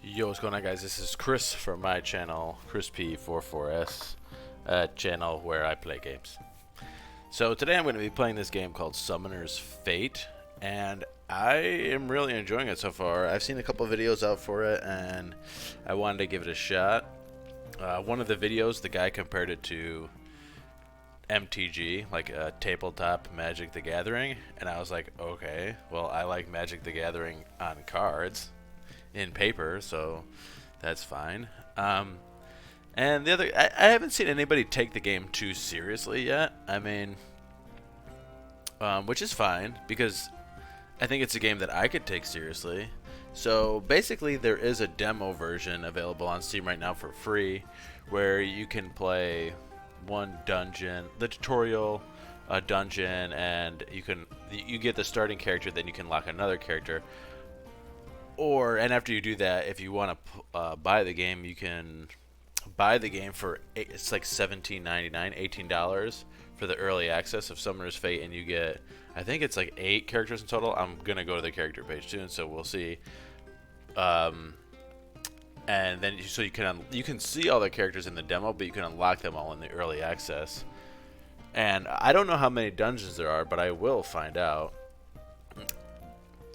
Yo, what's going on, guys? This is Chris from my channel, ChrisP44S, a channel where I play games. So today I'm going to be playing this game called Summoner's Fate, and I am really enjoying it so far. I've seen a couple videos out for it, and I wanted to give it a shot. One of the videos, the guy compared it to MTG, like a tabletop Magic the Gathering, and I was like, okay, well, I like Magic the Gathering on cards in paper, so that's fine. And the other, I haven't seen anybody take the game too seriously yet. I mean, which is fine because I think it's a game that I could take seriously. So basically, there is a demo version available on Steam right now for free, where you can play one dungeon, the tutorial, a dungeon, and you get the starting character, then you can lock another character. And after you do that, if you want to buy the game, you can buy the game for it's like $17.99, $18 for the early access of Summoner's Fate, and you get, I think it's like 8 characters in total. I'm gonna go to the character page soon, so we'll see. And then so you can see all the characters in the demo, but you can unlock them all in the early access. And I don't know how many dungeons there are, but I will find out.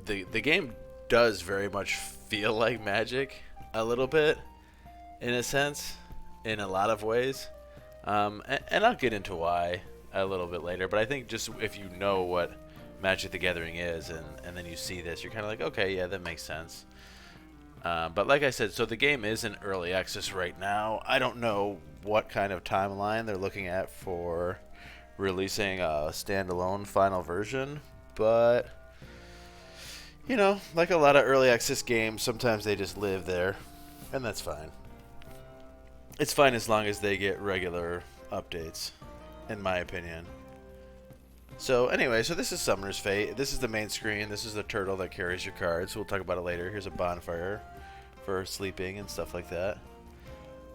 The game does very much feel like Magic a little bit, in a sense, in a lot of ways, and I'll get into why a little bit later. But I think just if you know what Magic the Gathering is, and then you see this, you're kind of like, okay, yeah, that makes sense. But like I said, so the game is in early access right now. I don't know what kind of timeline they're looking at for releasing a standalone final version, but you know, like a lot of early access games, sometimes they just live there, and that's fine. It's fine as long as they get regular updates, in my opinion. So anyway, so this is Summoner's Fate. This is the main screen. This is the turtle that carries your cards. We'll talk about it later. Here's a bonfire for sleeping and stuff like that.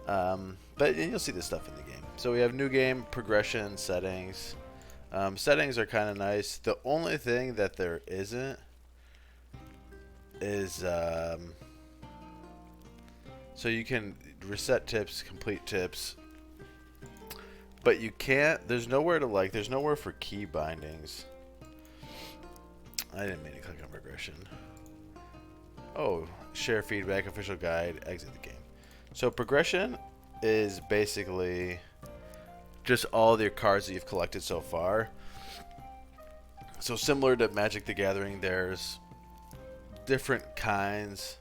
But you'll see this stuff in the game. So we have new game, progression, settings. Settings are kind of nice. The only thing that there isn't is so you can reset tips, complete tips, but you can't, there's nowhere for key bindings. I didn't mean to click on progression. Oh, share feedback, official guide, exit the game. So progression is basically just all the cards that you've collected so far. So similar to Magic the Gathering, there's different kinds,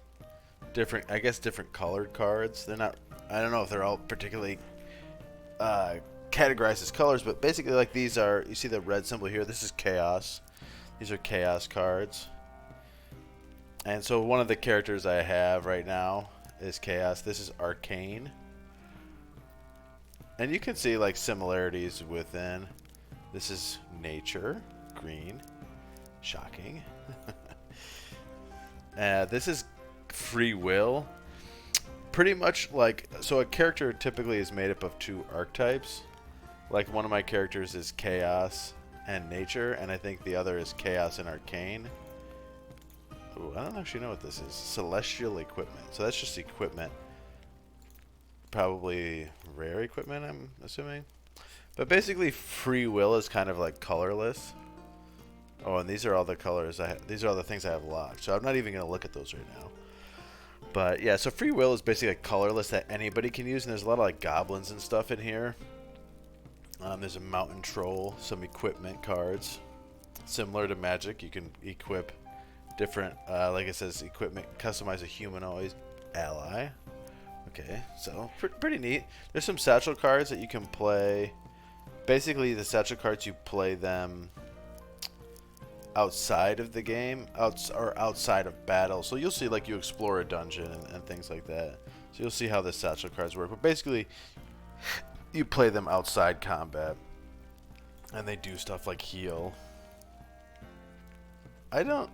I guess different colored cards. They're not, I don't know if they're all particularly categorized as colors, but basically, like, these are, you see the red symbol here, this is chaos. These are chaos cards. And so one of the characters I have right now is chaos. This is arcane. And you can see like similarities within. This is nature, green, shocking. This is free will. Pretty much like, so a character typically is made up of 2 archetypes. Like one of my characters is chaos and nature, and I think the other is chaos and arcane. Ooh, I don't actually know what this is. Celestial equipment. So that's just equipment. Probably rare equipment, I'm assuming. But basically free will is kind of like colorless. Oh, and these are all the colors these are all the things I have locked. So I'm not even going to look at those right now. But yeah, so free will is basically like colorless that anybody can use, and there's a lot of like goblins and stuff in here. There's a mountain troll, some equipment cards. Similar to Magic, you can equip different, like it says, equipment, customize a humanoid ally. Okay, so pretty neat. There's some satchel cards that you can play. Basically, the satchel cards, you play them outside of the game, or outside of battle. So you'll see, like, you explore a dungeon and things like that. So you'll see how the satchel cards work. But basically, you play them outside combat, and they do stuff like heal. I don't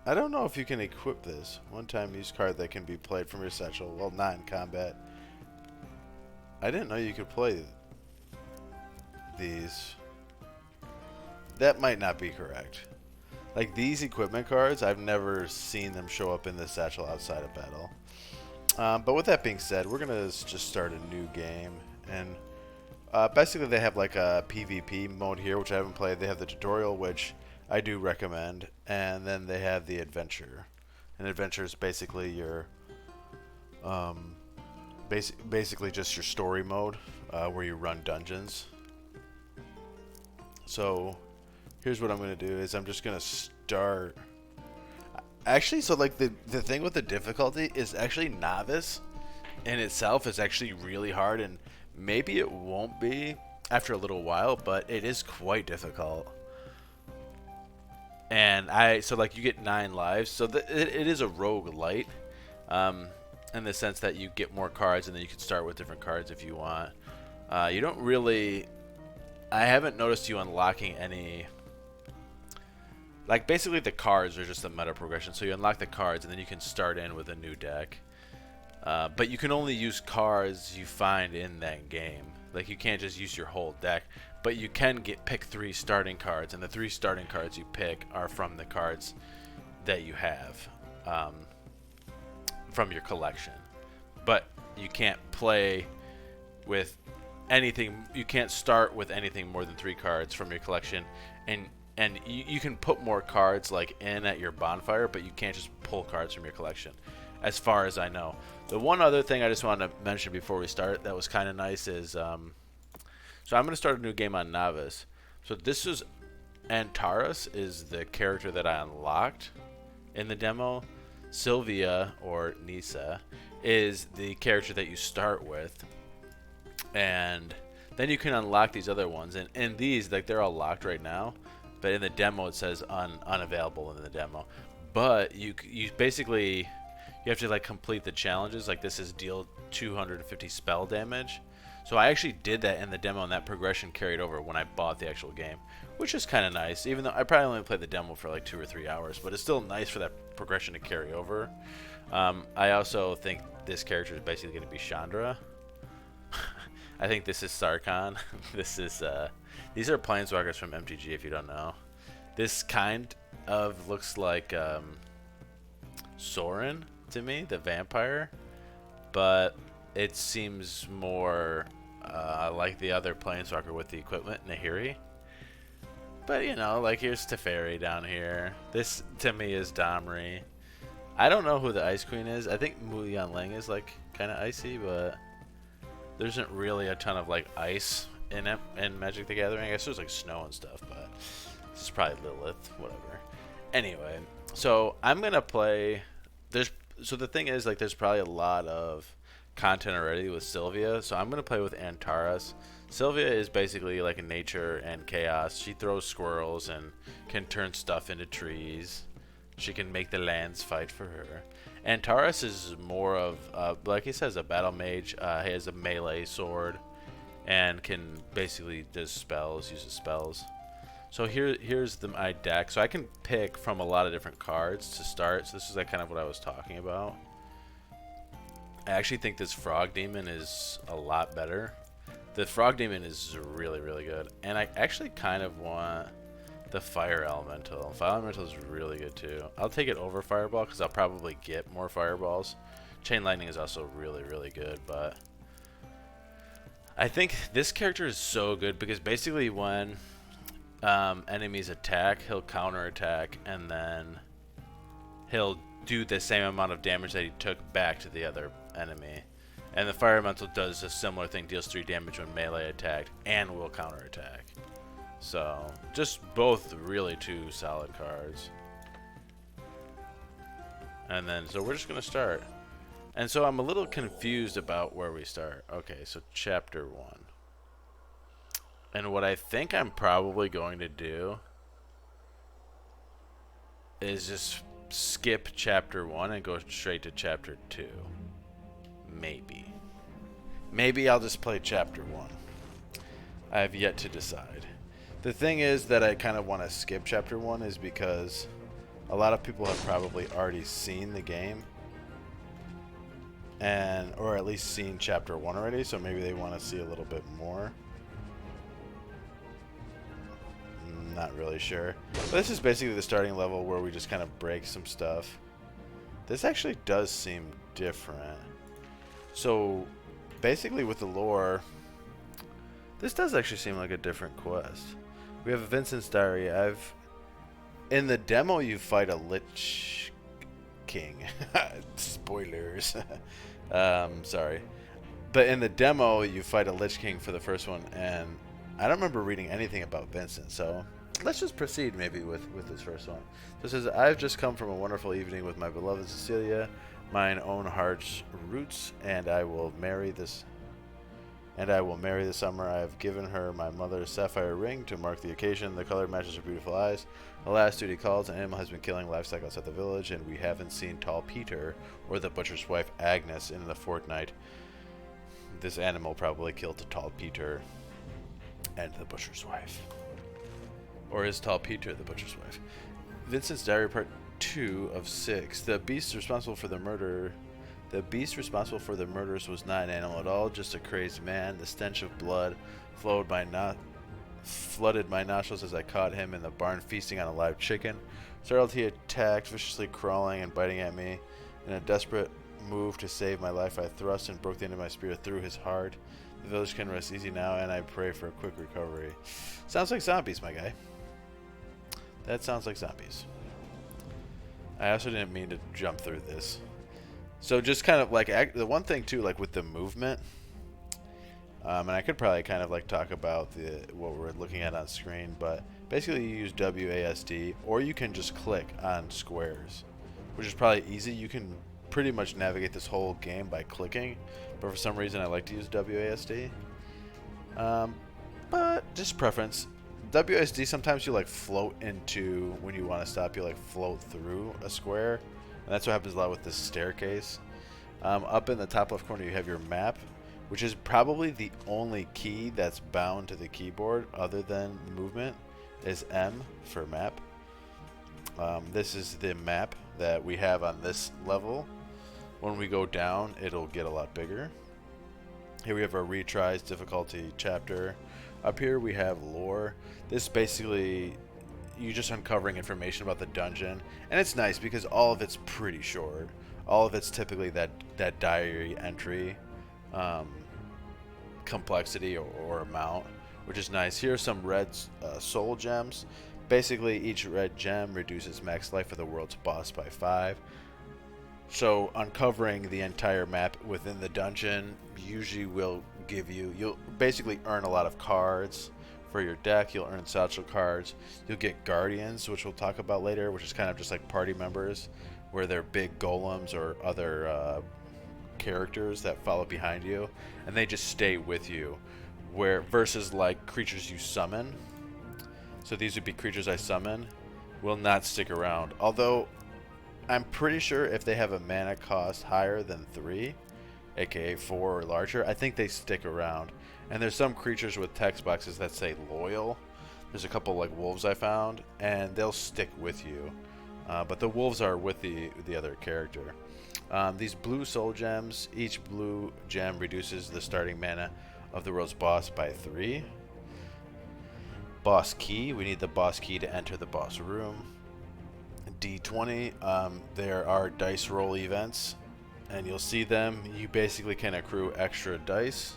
know if you can equip this. One-time use card that can be played from your satchel while not in combat. I didn't know you could play these. That might not be correct. Like these equipment cards, I've never seen them show up in the satchel outside of battle. But with that being said, we're gonna just start a new game, and basically they have like a PvP mode here, which I haven't played. They have the tutorial, which I do recommend, and then they have the adventure. And adventure is basically your basically just your story mode, where you run dungeons. So here's what I'm gonna do is I'm just gonna start. Actually, so like the thing with the difficulty is actually novice in itself is actually really hard, and maybe it won't be after a little while, but it is quite difficult. And so like you get 9 lives, so it is a roguelite, in the sense that you get more cards and then you can start with different cards if you want. You don't really, I haven't noticed you unlocking any. Like, basically the cards are just the meta progression. So you unlock the cards, and then you can start in with a new deck. But you can only use cards you find in that game. Like, you can't just use your whole deck. But you can pick 3 starting cards, and the 3 starting cards you pick are from the cards that you have from your collection. But you can't play with anything. You can't start with anything more than 3 cards from your collection, and you can put more cards like in at your bonfire, but you can't just pull cards from your collection, as far as I know. The one other thing I just wanted to mention before we start that was kind of nice is, so I'm going to start a new game on Novice. So this is Antares is the character that I unlocked in the demo. Sylvia, or Nisa, is the character that you start with, and then you can unlock these other ones. And these, like, they're all locked right now. But in the demo, it says unavailable in the demo. But you basically, you have to like complete the challenges. Like, this is deal 250 spell damage. So I actually did that in the demo, and that progression carried over when I bought the actual game, which is kind of nice. Even though I probably only played the demo for like 2 or 3 hours, but it's still nice for that progression to carry over. I also think this character is basically going to be Chandra. I think this is Sarkhan. This is these are planeswalkers from MTG, if you don't know. This kind of looks like Sorin to me, the vampire, but it seems more like the other planeswalker with the equipment, Nahiri. But you know, like, here's Teferi down here. This to me is Domri. I don't know who the Ice Queen is. I think Mu Yanling is like kind of icy, but there isn't really a ton of like ice in it in Magic the Gathering. I guess there's like snow and stuff, but this is probably Lilith, whatever. Anyway, so I'm gonna play. So the thing is, like, there's probably a lot of content already with Sylvia, so I'm gonna play with Antares. Sylvia is basically like a nature and chaos. She throws squirrels and can turn stuff into trees. She can make the lands fight for her. Antares is more of, like he says, a battle mage. He has a melee sword and can basically does spells, uses spells. So here's my deck. So I can pick from a lot of different cards to start. So this is like kind of what I was talking about. I actually think this Frog Demon is a lot better. The Frog Demon is really, really good. And I actually kind of want the Fire Elemental. Fire Elemental is really good too. I'll take it over Fireball because I'll probably get more Fireballs. Chain Lightning is also really, really good, but I think this character is so good because basically when enemies attack, he'll counterattack, and then he'll do the same amount of damage that he took back to the other enemy. And the Fire Elemental does a similar thing, deals 3 damage when melee attacked, and will counterattack. So, just both really 2 solid cards. And then, so we're just going to start. And so I'm a little confused about where we start. Okay, so Chapter 1. And what I think I'm probably going to do is just skip Chapter 1 and go straight to Chapter 2. Maybe. Maybe I'll just play Chapter 1. I have yet to decide. The thing is that I kind of want to skip Chapter 1 is because a lot of people have probably already seen the game. Or at least seen Chapter 1 already, so maybe they want to see a little bit more. I'm not really sure. But this is basically the starting level where we just kind of break some stuff. This actually does seem different. So, basically with the lore, this does actually seem like a different quest. We have Vincent's Diary. In the demo, you fight a Lich King. Spoilers. Sorry. But in the demo, you fight a Lich King for the first one, and I don't remember reading anything about Vincent, so let's just proceed maybe with this first one. So it says, I've just come from a wonderful evening with my beloved Cecilia, mine own heart's roots, and I will marry this summer. I have given her my mother's sapphire ring to mark the occasion. The color matches her beautiful eyes. Alas, duty calls. An animal has been killing livestock outside the village, and we haven't seen Tall Peter or the butcher's wife Agnes in the fortnight. This animal probably killed Tall Peter and the butcher's wife. Or is Tall Peter the butcher's wife? Vincent's Diary Part 2 of 6. The beast responsible for the murders was not an animal at all, just a crazed man. The stench of blood flooded my nostrils as I caught him in the barn feasting on a live chicken. Startled, he attacked, viciously crawling and biting at me. In a desperate move to save my life, I thrust and broke the end of my spear through his heart. The village can rest easy now, and I pray for a quick recovery. Sounds like zombies, my guy. That sounds like zombies. I also didn't mean to jump through this. So just kind of like the one thing too, like with the movement, and I could probably kind of like talk about what we're looking at on screen, but basically you use WASD, or you can just click on squares, which is probably easy. You can pretty much navigate this whole game by clicking, but for some reason I like to use WASD. But just preference. WASD, sometimes you like float into, when you want to stop, you like float through a square, and that's what happens a lot with this staircase. Up in the top left corner you have your map, which is probably the only key that's bound to the keyboard other than movement, is M for map. This is the map that we have on this level. When we go down, it'll get a lot bigger. Here we have our retries difficulty chapter. Up here we have lore. This basically, you just uncovering information about the dungeon, and it's nice because all of it's pretty short. All of it's typically that diary entry complexity or amount, which is nice. Here are some red soul gems. Basically, each red gem reduces max life of the world's boss by 5. So uncovering the entire map within the dungeon usually will give you, you'll basically earn a lot of cards for your deck. You'll earn satchel cards. You'll get guardians, which we'll talk about later, which is kind of just like party members, where they're big golems or other characters that follow behind you, and they just stay with you, where versus like creatures you summon. So these would be creatures I summon, will not stick around. Although I'm pretty sure if they have a mana cost higher than 3, aka 4 or larger, I think they stick around. And there's some creatures with text boxes that say loyal. There's a couple like wolves I found, and they'll stick with you. But the wolves are with the other character. These blue soul gems, each blue gem reduces the starting mana of the world's boss by 3. Boss key, we need the boss key to enter the boss room. D20, there are dice roll events, and you'll see them. You basically can accrue extra dice.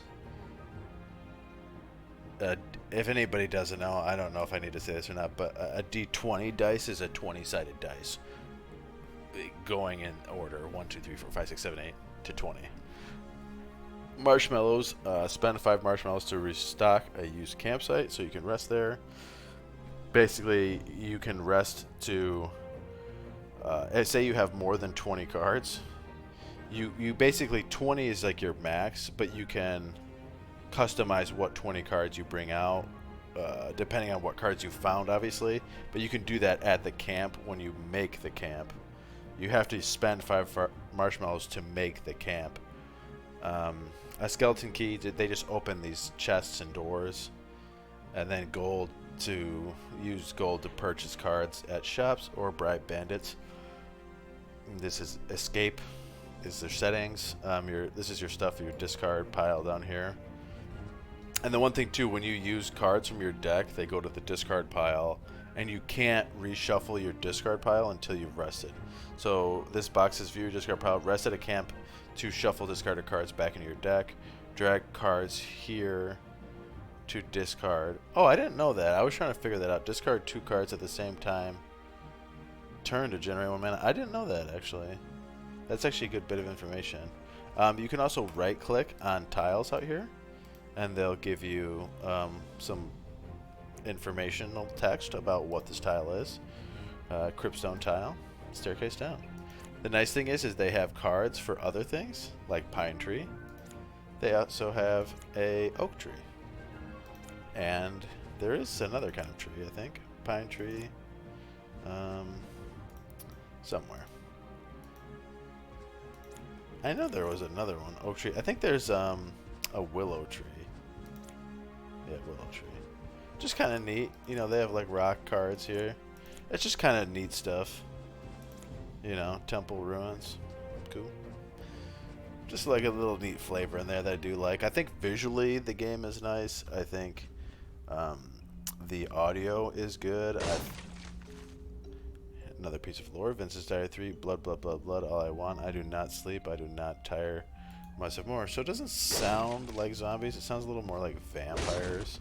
If anybody doesn't know, I don't know if I need to say this or not, but a D20 dice is a 20-sided dice, going in order 1, 2, 3, 4, 5, 6, 7, 8 to 20. Marshmallows, spend 5 marshmallows to restock a used campsite, so you can rest there. Basically, you can rest to say you have more than 20 cards. You basically, 20 is like your max, but you can customize what 20 cards you bring out, depending on what cards you found, obviously. But you can do that at the camp when you make the camp. You have to spend 5 marshmallows to make the camp. A skeleton key, they just open these chests and doors, and then gold to use gold to purchase cards at shops or bribe bandits. This is escape. Is their settings. This is your stuff, your discard pile down here. And the one thing too, when you use cards from your deck, they go to the discard pile, and you can't reshuffle your discard pile until you've rested. So this box says view your discard pile, rest at a camp to shuffle discarded cards back into your deck. Drag cards here to discard. Oh, I didn't know that. I was trying to figure that out. Discard 2 cards at the same time. Turn to generate 1 mana. I didn't know that, actually. That's actually a good bit of information. You can also right-click on tiles out here, and they'll give you some informational text about what this tile is. Cryptstone tile, staircase down. The nice thing is they have cards for other things, like pine tree. They also have a oak tree. And there is another kind of tree, I think. Pine tree. Somewhere. I know there was another one. Oak tree. I think there's a willow tree. Yeah, willow tree. Just kind of neat. You know, they have like rock cards here. It's just kind of neat stuff. You know, temple ruins. Cool. Just like a little neat flavor in there that I do like. I think visually the game is nice. I think the audio is good. Another piece of lore. Vince's Diary 3. Blood, blood, blood, blood. All I want. I do not sleep. I do not tire. Must have more. So it doesn't sound like zombies. It sounds a little more like vampires.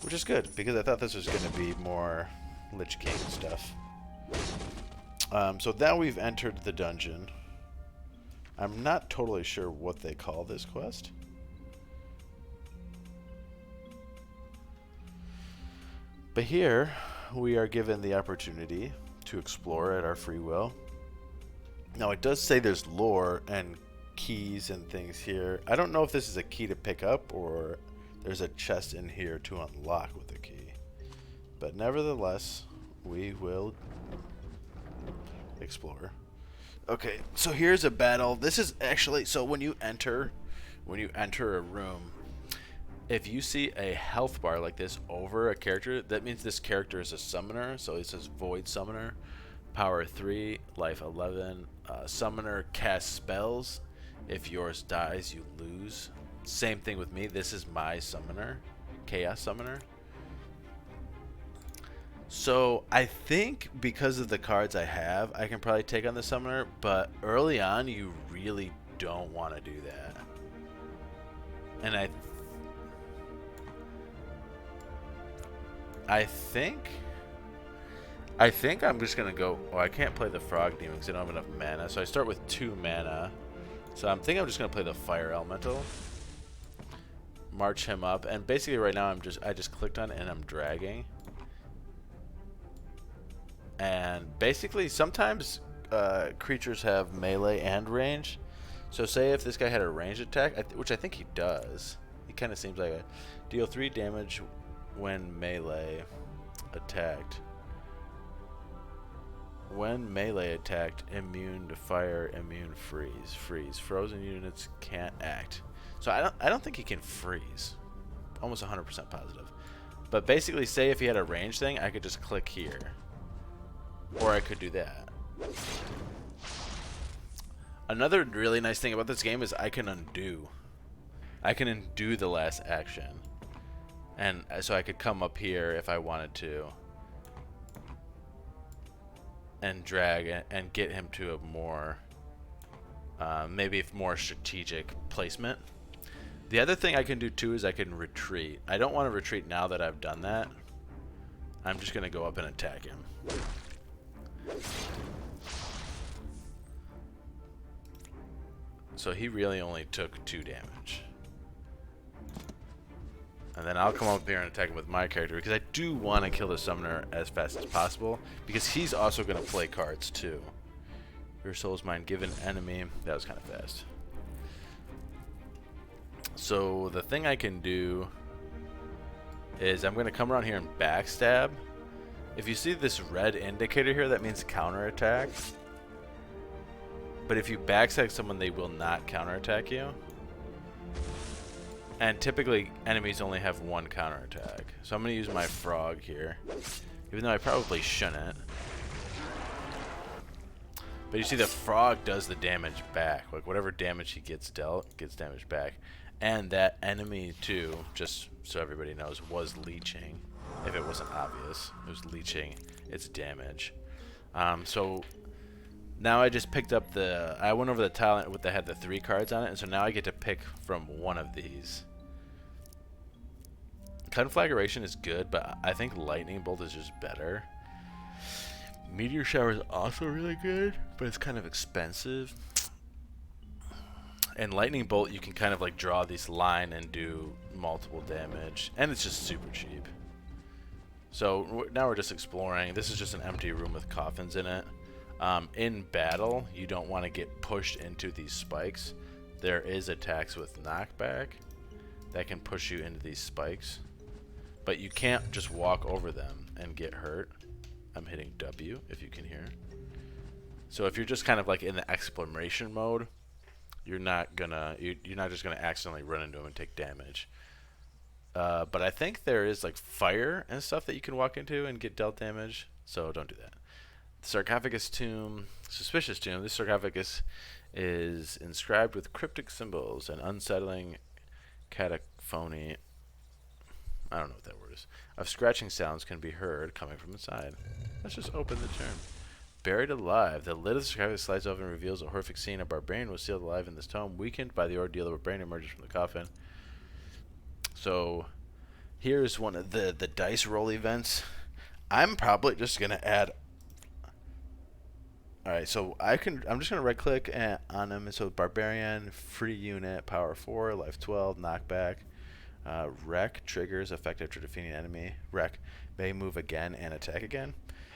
Which is good, because I thought this was going to be more Lich King stuff. So now we've entered the dungeon. I'm not totally sure what they call this quest. But here, we are given the opportunity to explore at our free will. Now, it does say there's lore and keys and things here. I don't know if this is a key to pick up or there's a chest in here to unlock with a key. But nevertheless, we will explore. Okay, so here's a battle. This is actually, so when you enter a room, if you see a health bar like this over a character, that means this character is a summoner. So it says Void Summoner, Power 3, Life 11. Summoner casts spells. If yours dies, you lose. Same thing with me. This is my summoner, Chaos Summoner. So I think because of the cards I have, I can probably take on the summoner. But early on, you really don't want to do that. And I think I'm just gonna go. Oh, I can't play the frog demon because I don't have enough mana. So I start with 2 mana. So I'm thinking I'm just gonna play the fire elemental. March him up, and basically right now I just clicked on it and I'm dragging. And basically sometimes creatures have melee and range. So say if this guy had a ranged attack, which I think he does. He kind of seems like a deal 3 damage when melee attacked. When melee attacked, immune to fire, immune freeze. Frozen units can't act. So I don't think he can freeze. Almost 100% positive. But basically, say if he had a range thing, I could just click here. Or I could do that. Another really nice thing about this game is I can undo. I can undo the last action. And so I could come up here if I wanted to. And drag and get him to a more, maybe more strategic placement. The other thing I can do too is I can retreat. I don't want to retreat now that I've done that. I'm just going to go up and attack him. So he really only took 2 damage. And then I'll come up here and attack him with my character because I do want to kill the summoner as fast as possible because he's also going to play cards too. Your soul's mine, give an enemy. That was kind of fast. So the thing I can do is I'm going to come around here and backstab. If you see this red indicator here, that means counterattack. But if you backstab someone, they will not counterattack you. And typically, enemies only have 1 counterattack. So I'm going to use my frog here. Even though I probably shouldn't. But you see the frog does the damage back. Like whatever damage he gets dealt, gets damage back. And that enemy too, just so everybody knows, was leeching. If it wasn't obvious, it was leeching its damage. So now I just picked up I went over the tile with that had the 3 cards on it, and so now I get to pick from one of these. Conflagration is good, but I think Lightning Bolt is just better. Meteor Shower is also really good, but it's kind of expensive. And Lightning Bolt, you can kind of like draw this line and do multiple damage, and it's just super cheap. So now we're just exploring. This is just an empty room with coffins in it. In battle, you don't want to get pushed into these spikes. There is attacks with knockback that can push you into these spikes, but you can't just walk over them and get hurt. I'm hitting W, if you can hear. So if you're just kind of like in the exploration mode, you're not just gonna accidentally run into them and take damage. But I think there is like fire and stuff that you can walk into and get dealt damage, so don't do that. Sarcophagus tomb, suspicious tomb. This sarcophagus is inscribed with cryptic symbols and unsettling cacophony. I don't know what that word is. Of scratching sounds can be heard coming from inside. Let's just open the tomb. Buried alive. The lid of the sarcophagus slides open and reveals a horrific scene. A barbarian was sealed alive in this tomb. Weakened by the ordeal, the barbarian emerges from the coffin. So here's one of the dice roll events. I'm probably just gonna add. All right, so I'm just gonna right click on him. So barbarian, free unit, power 4, life 12, knockback. Wreck triggers effective to defeating enemy. Wreck may move again and attack again.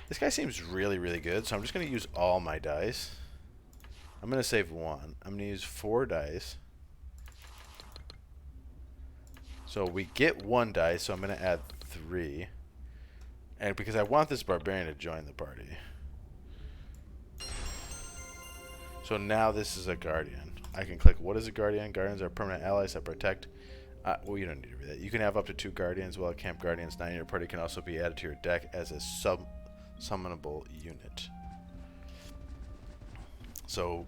This guy seems really, really good, so I'm just going to use all my dice. I'm going to save 1. I'm going to use 4 dice. So we get 1 dice, so I'm going to add 3. And because I want this barbarian to join the party. So now this is a guardian. I can click, what is a guardian? Guardians are permanent allies that protect. Well, you don't need to read that. You can have up to 2 guardians, while camp guardians 9 in your party can also be added to your deck as a summonable unit. So,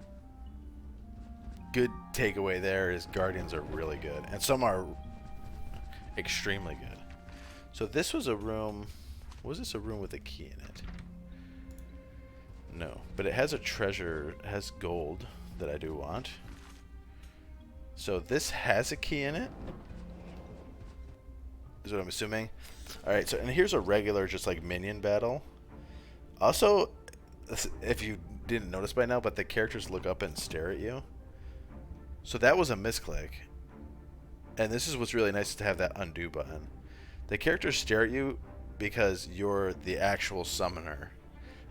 good takeaway there is guardians are really good, and some are extremely good. So this was a room. Was this a room with a key in it? No, but it has a treasure. It has gold that I do want. So this has a key in it, is what I'm assuming. Alright, so and here's a regular just like minion battle. Also, if you didn't notice by now, but the characters look up and stare at you. So that was a misclick. And this is what's really nice, to have that undo button. The characters stare at you because you're the actual summoner.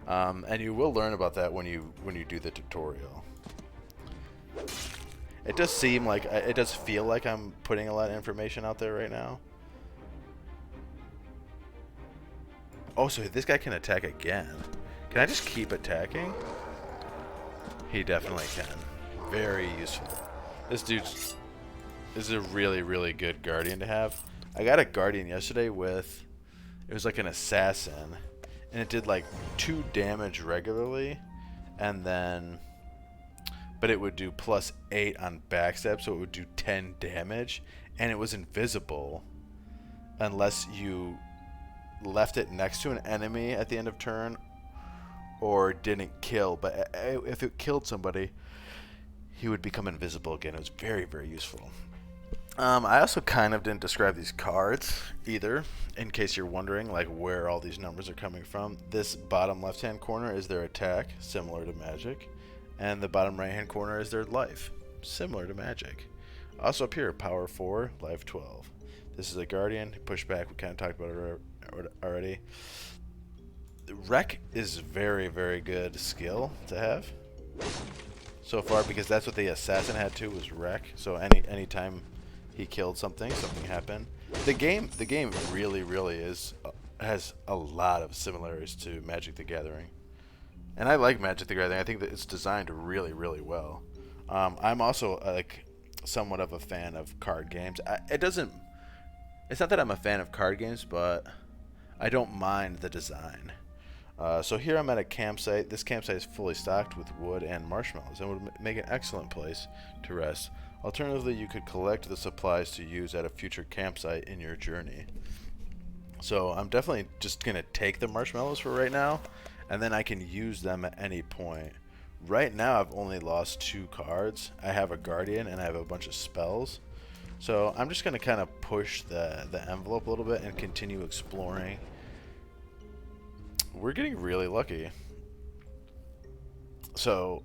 And you will learn about that when you do the tutorial. It does seem like, it does feel like I'm putting a lot of information out there right now. Oh, so this guy can attack again. Can I just keep attacking? He definitely can. Very useful. This is a really, really good guardian to have. I got a guardian yesterday with, it was like an assassin, and it did like 2 damage regularly, and then, but it would do +8 on backstab, so it would do 10 damage, and it was invisible unless you left it next to an enemy at the end of turn or didn't kill. But if it killed somebody, he would become invisible again. It was very, very useful. I also kind of didn't describe these cards either, in case you're wondering like where all these numbers are coming from. This bottom left hand corner is their attack, similar to magic, and the bottom right hand corner is their life, similar to magic. Also up here, power 4, life 12. This is a guardian. Push back, we kind of talked about it already. Wreck is very, very good skill to have so far, because that's what the assassin had too, was wreck. So anytime he killed something happened. The game really, really has a lot of similarities to Magic the Gathering, and I like Magic the Gathering. I think that it's designed really, really well. I'm also like somewhat of a fan of card games. It's not that I'm a fan of card games, but I don't mind the design. So here I'm at a campsite. This campsite is fully stocked with wood and marshmallows and would make an excellent place to rest Alternatively, you could collect the supplies to use at a future campsite in your journey. So I'm definitely just going to take the marshmallows for right now, and then I can use them at any point. Right now I've only lost 2 cards. I have a guardian and I have a bunch of spells. So I'm just going to kind of push the envelope a little bit and continue exploring. We're getting really lucky. So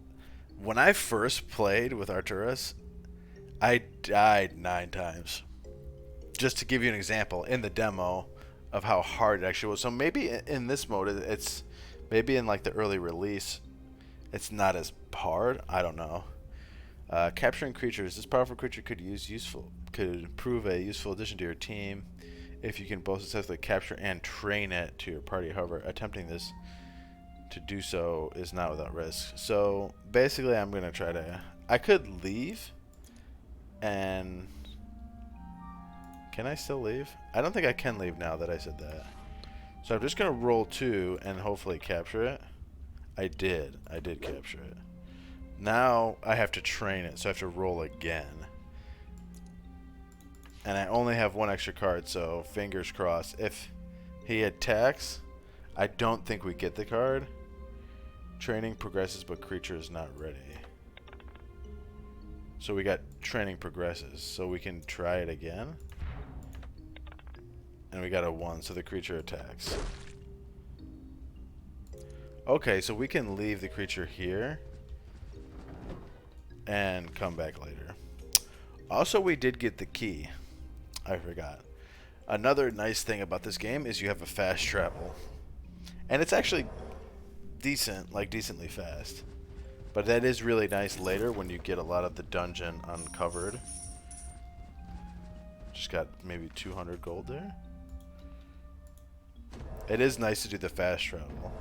when I first played with Arturus, I died 9 times. Just to give you an example, in the demo of how hard it actually was. So maybe in this mode, it's maybe in like the early release, it's not as hard. I don't know. Capturing creatures. This powerful creature could prove a useful addition to your team if you can both successfully capture and train it to your party. However, attempting this to do so is not without risk. So basically, I'm gonna try to. I could leave, and can I still leave? I don't think I can leave now that I said that. So I'm just gonna roll 2 and hopefully capture it. I did capture it. Now I have to train it, so I have to roll again. And I only have 1 extra card, so fingers crossed. If he attacks, I don't think we get the card. Training progresses, but creature is not ready. So we got training progresses, so we can try it again. And we got a 1, so the creature attacks. Okay, so we can leave the creature here and come back later. Also, we did get the key. I forgot. Another nice thing about this game is you have a fast travel. And it's actually decent, like decently fast. But that is really nice later when you get a lot of the dungeon uncovered. Just got maybe 200 gold there. It is nice to do the fast travel.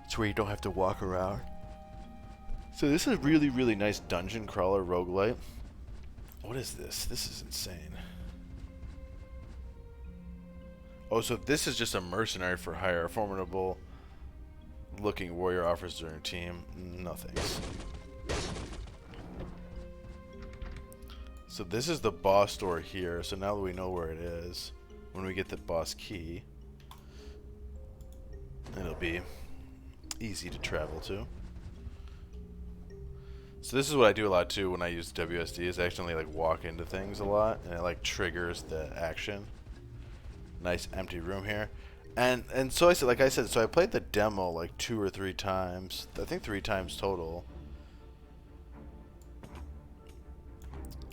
It's where you don't have to walk around. So this is a really, really nice dungeon crawler roguelite. What is this? This is insane. Oh, so this is just a mercenary for hire. A formidable looking warrior offers their team. No thanks. So this is the boss door here. So now that we know where it is, when we get the boss key, it'll be easy to travel to. So this is what I do a lot too when I use WSD, is I accidentally like walk into things a lot, and it like triggers the action. Nice empty room here. And so I said, like I said, so I played the demo like 2 or 3 times. I think 3 times total.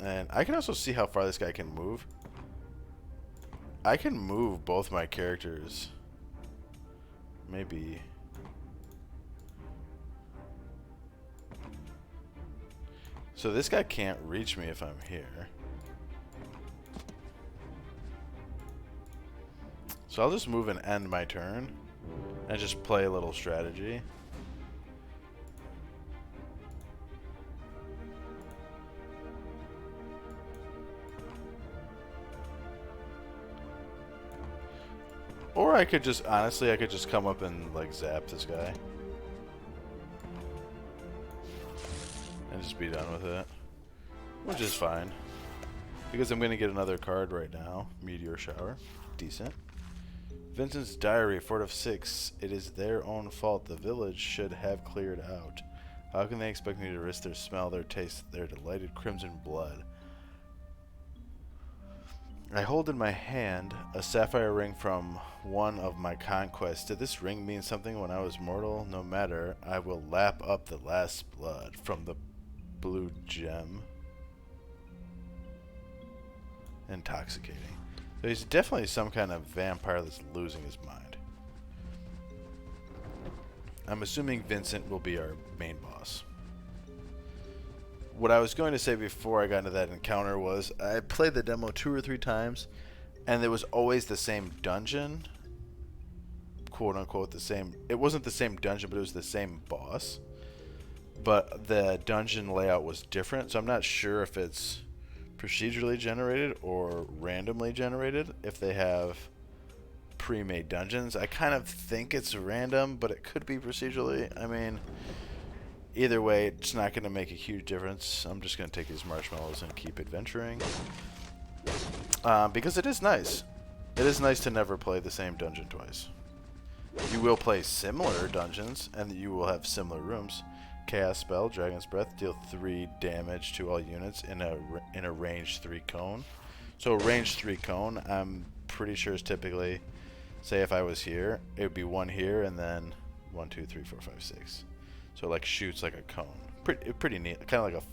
And I can also see how far this guy can move. I can move both my characters. Maybe. So this guy can't reach me if I'm here. So I'll just move and end my turn and just play a little strategy. Or I could just, honestly, I could just come up and like zap this guy. And just be done with it. Which is fine. Because I'm going to get another card right now. Meteor Shower. Decent. Vincent's Diary, Fort of 6. It is their own fault. The village should have cleared out. How can they expect me to risk their smell, their taste, their delighted crimson blood? I hold in my hand a sapphire ring from one of my conquests. Did this ring mean something when I was mortal? No matter, I will lap up the last blood from the blue gem. Intoxicating. So he's definitely some kind of vampire that's losing his mind. I'm assuming Vincent will be our main boss. What I was going to say before I got into that encounter was I played the demo 2 or 3 times, and there was always the same dungeon, quote unquote the same. It wasn't the same dungeon, but it was the same boss. But the dungeon layout was different, so I'm not sure if it's procedurally generated or randomly generated. If they have pre-made dungeons, I kind of think it's random, but it could be procedurally. I mean, Either way, it's not going to make a huge difference. I'm just going to take these marshmallows and keep adventuring. Because it is nice. It is nice to never play the same dungeon twice. You will play similar dungeons, and you will have similar rooms. Chaos spell, Dragon's Breath, deal 3 damage to all units in a range 3 cone. So a range 3 cone, I'm pretty sure is typically, say if I was here, it would be 1 here and then 1, 2, 3, 4, 5, 6. So it like shoots like a cone. Pretty neat. Kind of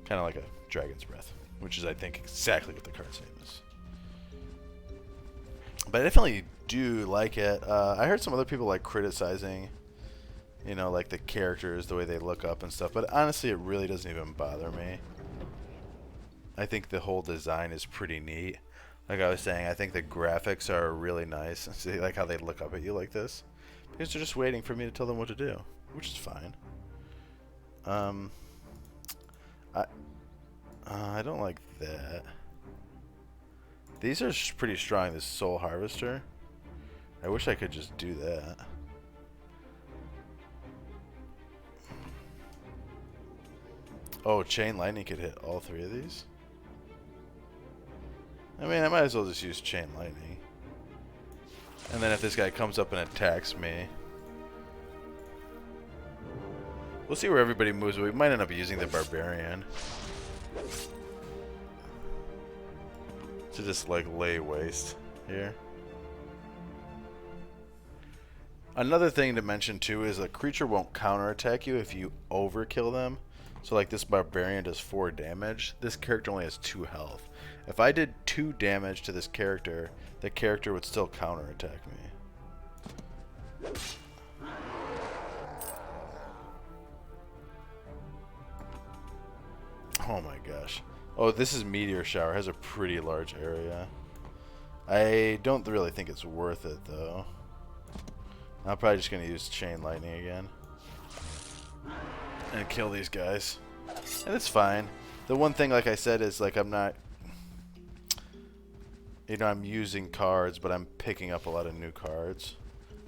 like a Dragon's Breath, which is I think exactly what the card's name is. But I definitely do like it. I heard some other people like criticizing, you know, like the characters, the way they look up and stuff. But honestly, it really doesn't even bother me. I think the whole design is pretty neat. Like I was saying, I think the graphics are really nice. See, like how they look up at you like this, because they're just waiting for me to tell them what to do, which is fine. I don't like that. These are pretty strong, this Soul Harvester. I wish I could just do that. Oh, Chain Lightning could hit all 3 of these? I mean, I might as well just use Chain Lightning. And then if this guy comes up and attacks me... We'll see where everybody moves. We might end up using the Barbarian. To just like lay waste here. Another thing to mention too is a creature won't counterattack you if you overkill them. So like this Barbarian does 4 damage. This character only has 2 health. If I did 2 damage to this character, the character would still counterattack me. Oh my gosh. Oh, this is Meteor Shower. It has a pretty large area. I don't really think it's worth it, though. I'm probably just going to use Chain Lightning again. And kill these guys. And it's fine. The one thing, like I said, is like I'm not... You know, I'm using cards, but I'm picking up a lot of new cards.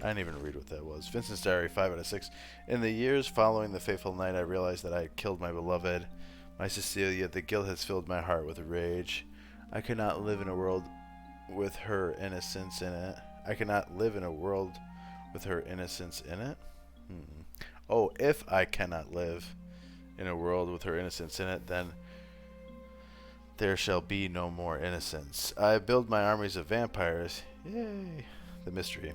I didn't even read what that was. Vincent's Diary, 5 out of 6. In the years following the fateful night, I realized that I had killed my beloved. My Cecilia, the guilt has filled my heart with rage. I could not live in a world with her innocence in it. I cannot live in a world with her innocence in it? Oh, if I cannot live in a world with her innocence in it, then there shall be no more innocence. I build my armies of vampires. Yay! The mystery.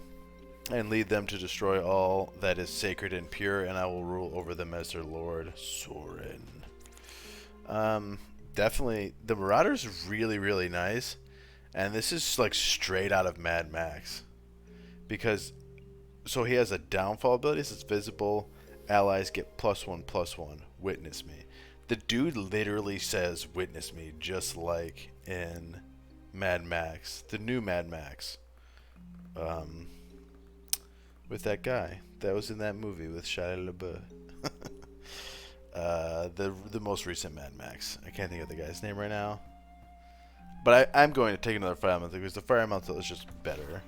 And lead them to destroy all that is sacred and pure, and I will rule over them as their lord, Sorin. Definitely, the Marauder's really, really nice, and this is like straight out of Mad Max, because so he has a downfall ability. It's visible. Allies get +1/+1. Witness me. The dude literally says "witness me," just like in Mad Max, the new Mad Max, with that guy that was in that movie with Shia LaBeouf. The most recent Mad Max. I can't think of the guy's name right now. But I'm going to take another Fire Elemental because the Fire Elemental is just better.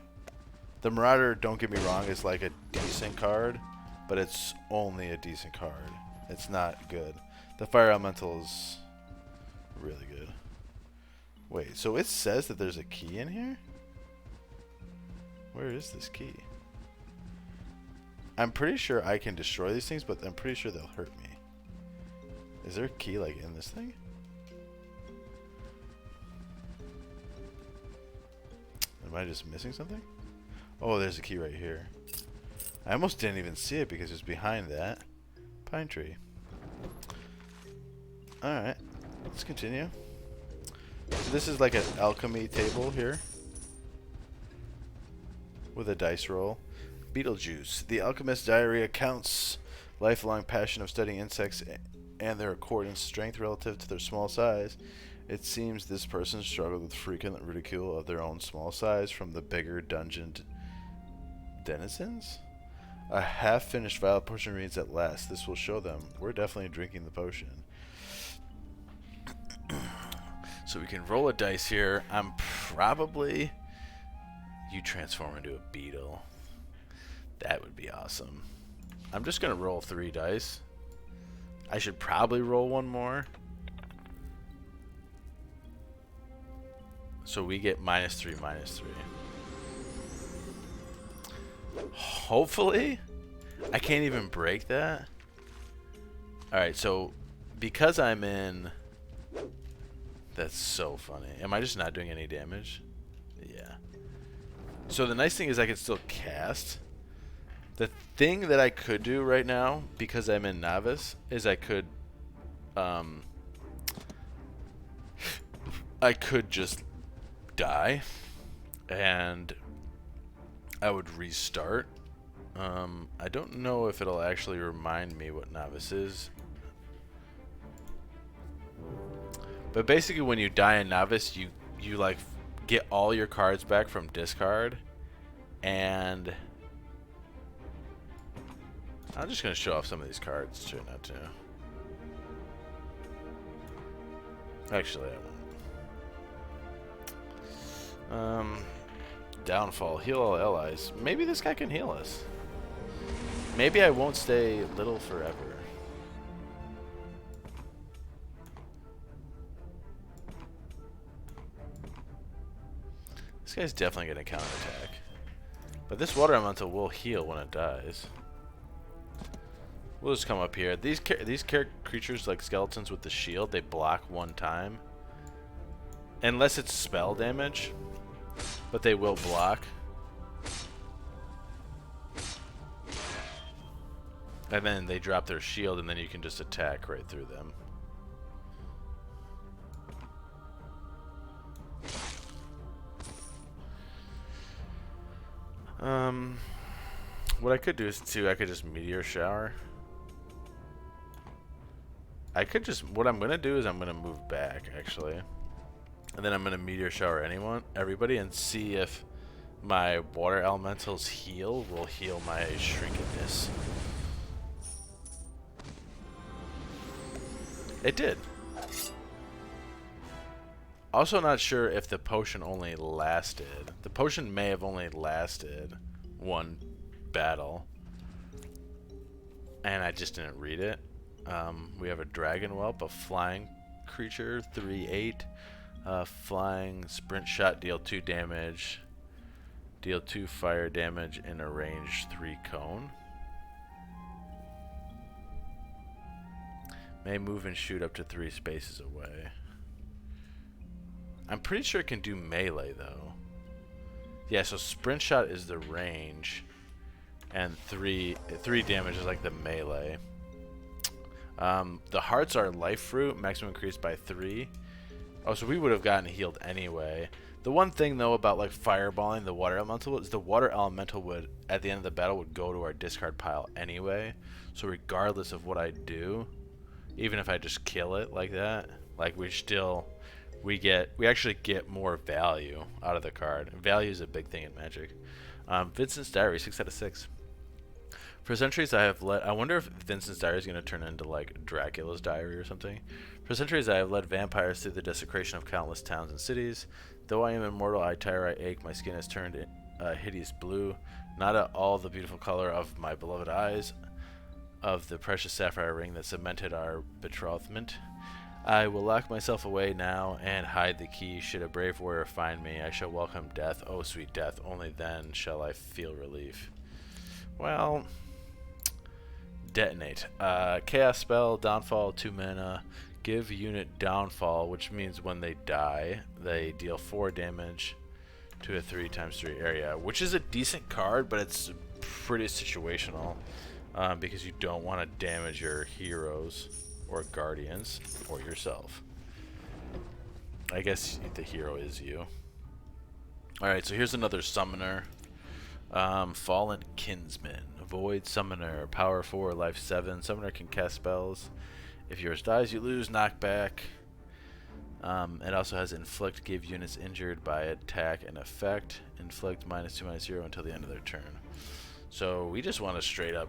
The Marauder, don't get me wrong, is like a decent card, but it's only a decent card. It's not good. The Fire Elemental is really good. Wait, so it says that there's a key in here? Where is this key? I'm pretty sure I can destroy these things, but I'm pretty sure they'll hurt me. Is there a key like in this thing? Am I just missing something? Oh, there's a key right here. I almost didn't even see it because it's behind that pine tree. Alright, let's continue. So this is like an alchemy table here with a dice roll. Beetlejuice. The Alchemist's Diary accounts lifelong passion of studying insects and their accordant strength relative to their small size. It seems this person struggled with frequent ridicule of their own small size from the bigger dungeon denizens. A half-finished vial potion reads, "At last, this will show them. We're definitely drinking the potion." So we can roll a dice here. I'm probably... You transform into a beetle. That would be awesome. I'm just going to roll 3 dice. I should probably roll one more. So we get -3, -3. Hopefully, I can't even break that. Alright, so because I'm in... That's so funny. Am I just not doing any damage? Yeah. So the nice thing is I can still cast. The thing that I could do right now, because I'm in Novice, is I could just die, and I would restart. I don't know if it'll actually remind me what Novice is. But basically when you die in Novice, you like get all your cards back from discard, and I'm just going to show off some of these cards, try not to. Actually, I won't. Downfall. Heal all allies. Maybe this guy can heal us. Maybe I won't stay little forever. This guy's definitely going to counterattack. But this water elemental will heal when it dies. We'll just come up here. These creatures, like skeletons with the shield, they block one time. Unless it's spell damage. But they will block. And then they drop their shield, and then you can just attack right through them. What I could do is, too, I could just meteor shower. I could just, what I'm going to do is I'm going to move back, actually. And then I'm going to meteor shower everybody, and see if my water elementals will heal my shrinkenness. It did. Also not sure if the potion only lasted. The potion may have only lasted one battle. And I just didn't read it. We have a dragon whelp, a flying creature, 3/8. Flying sprint shot, deal 2 damage. Deal 2 fire damage in a range 3 cone. May move and shoot up to 3 spaces away. I'm pretty sure it can do melee though. Yeah, so sprint shot is the range, and 3 damage is like the melee. The hearts are life fruit, maximum increased by 3. Oh, so we would have gotten healed anyway. The one thing though about like fireballing the water elemental is the water elemental would, at the end of the battle, would go to our discard pile anyway. So regardless of what I do, even if I just kill it like that, like we actually get more value out of the card. Value is a big thing in Magic. Vincent's Diary, 6 out of 6. For centuries I have led... I wonder if Vincent's Diary is going to turn into like Dracula's Diary or something. For centuries I have led vampires through the desecration of countless towns and cities. Though I am immortal, I tire, I ache, my skin has turned hideous blue. Not at all the beautiful color of my beloved eyes, of the precious sapphire ring that cemented our betrothment. I will lock myself away now and hide the key. Should a brave warrior find me, I shall welcome death. Oh, sweet death, only then shall I feel relief. Well, detonate. Chaos spell, downfall, 2 mana. Give unit downfall, which means when they die, they deal 4 damage to a 3x3 area, which is a decent card, but it's pretty situational because you don't want to damage your heroes or guardians or yourself. I guess the hero is you. Alright, so here's another summoner. Fallen Kinsman. Void Summoner. Power 4, life 7. Summoner can cast spells. If yours dies, you lose. Knockback. It also has Inflict. Give units injured by attack and effect. Inflict -2/-0 until the end of their turn. So we just want to straight up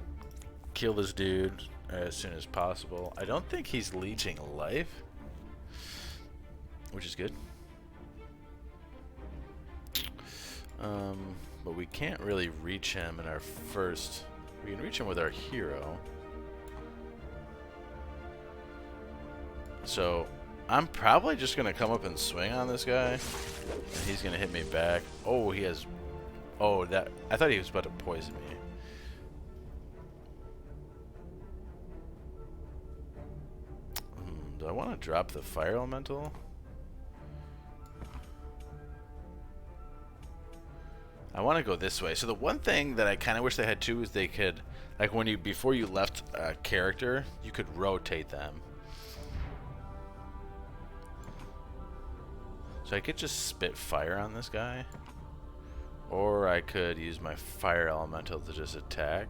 kill this dude as soon as possible. I don't think he's leeching life, which is good. But we can't really reach him in our first... We can reach him with our hero. So I'm probably just gonna come up and swing on this guy, and he's gonna hit me back. Oh, he has. Oh, that I thought he was about to poison me. Do I want to drop the fire elemental? I want to go this way. So the one thing that I kind of wish they had too is they could, like when you before you left a character, you could rotate them. So I could just spit fire on this guy, or I could use my fire elemental to just attack.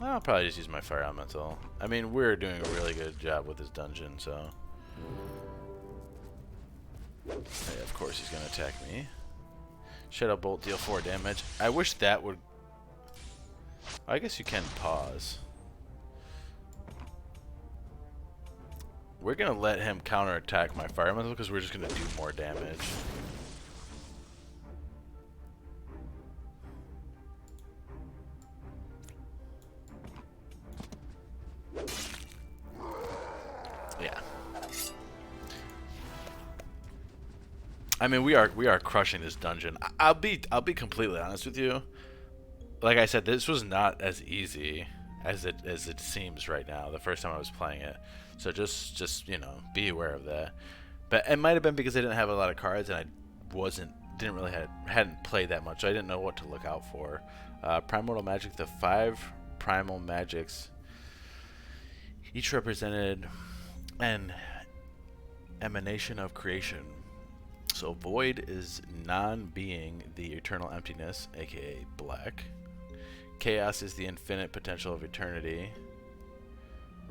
I'll probably just use my fire elemental. I mean, we're doing a really good job with this dungeon, so. Hey, of course he's going to attack me. Shadow Bolt, deal 4 damage. I wish that would... I guess you can pause. We're going to let him counterattack my fire elemental because we're just going to do more damage. Yeah. I mean, we are crushing this dungeon. I'll be completely honest with you. Like I said, this was not as easy as it seems right now. The first time I was playing it, so just you know, be aware of that. But it might have been because I didn't have a lot of cards and hadn't played that much. So I didn't know what to look out for. Primordial Magic, the 5 primal magics, each represented an emanation of creation. So void is non-being, the eternal emptiness, aka black. Chaos is the infinite potential of eternity,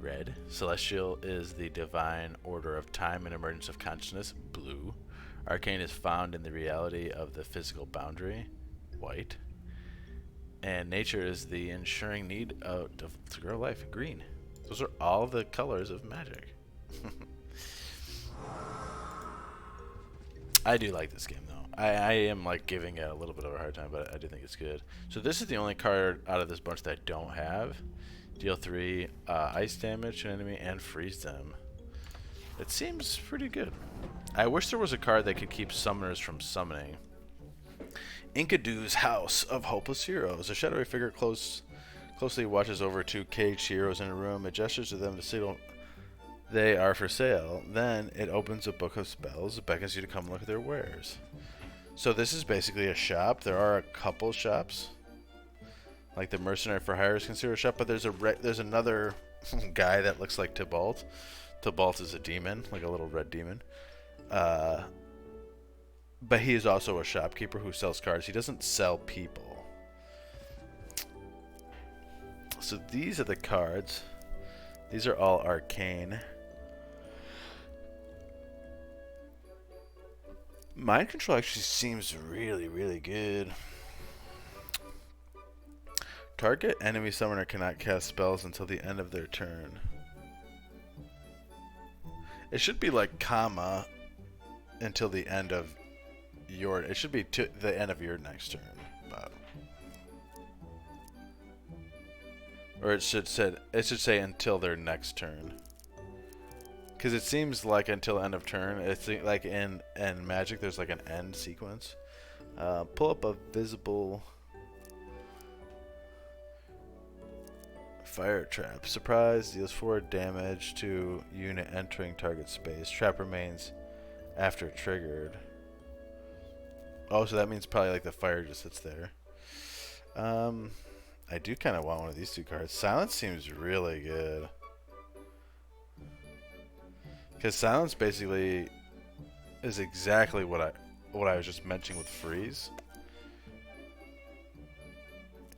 red. Celestial is the divine order of time and emergence of consciousness, blue. Arcane is found in the reality of the physical boundary, white. And nature is the ensuring need to grow life, green. Those are all the colors of magic. I do like this game though. I am like giving it a little bit of a hard time, but I do think it's good. So this is the only card out of this bunch that I don't have. Deal 3 ice damage to an enemy and freeze them. It seems pretty good. I wish there was a card that could keep summoners from summoning. Enkidu's House of Hopeless Heroes. A shadowy figure closely watches over 2 caged heroes in a room. It gestures to them to signal they are for sale. Then it opens a book of spells. It beckons you to come look at their wares. So this is basically a shop. There are a couple shops, like the Mercenary for Hire is considered a shop, but there's another guy that looks like Tybalt. Tybalt is a demon, like a little red demon. But he is also a shopkeeper who sells cards. He doesn't sell people. So these are the cards. These are all arcane. Mind control actually seems really, really good. Target enemy summoner cannot cast spells until the end of their turn. It should be like comma until the end of your... It should be to the end of your next turn. But, or it should say until their next turn. Because it seems like until end of turn. It's like in Magic, there's like an end sequence. Pull up a visible fire trap. Surprise deals 4 damage to unit entering target space. Trap remains after triggered. Oh, so that means probably like the fire just sits there. I do kind of want one of these 2 cards. Silence seems really good. Because silence basically is exactly what I was just mentioning with freeze.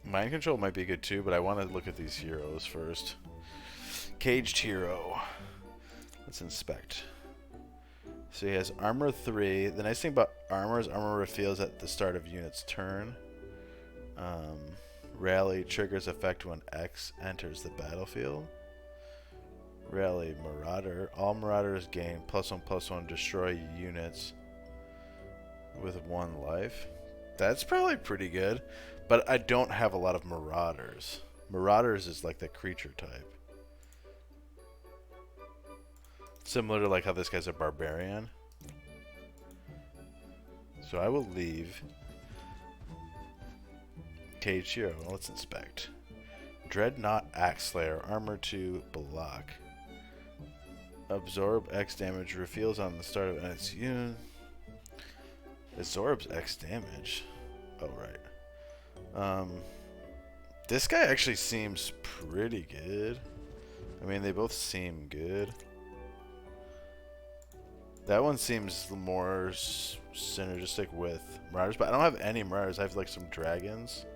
Mind control might be good too, but I want to look at these heroes first. Caged hero. Let's inspect. So he has armor 3. The nice thing about armor is armor reveals at the start of unit's turn. Rally triggers effect when X enters the battlefield. Rally Marauder. All Marauders gain +1/+1 destroy units with 1 life. That's probably pretty good. But I don't have a lot of marauders. Marauders is like the creature type. Similar to like how this guy's a barbarian. So I will leave Cage Hero. Let's inspect. Dreadnought Axe Slayer, Armor 2, Block. Absorb X damage, reveals on the start of its unit. Absorbs X damage. Oh, right. This guy actually seems pretty good. I mean, they both seem good. That one seems more synergistic with Marauders, but I don't have any Marauders. I have like some dragons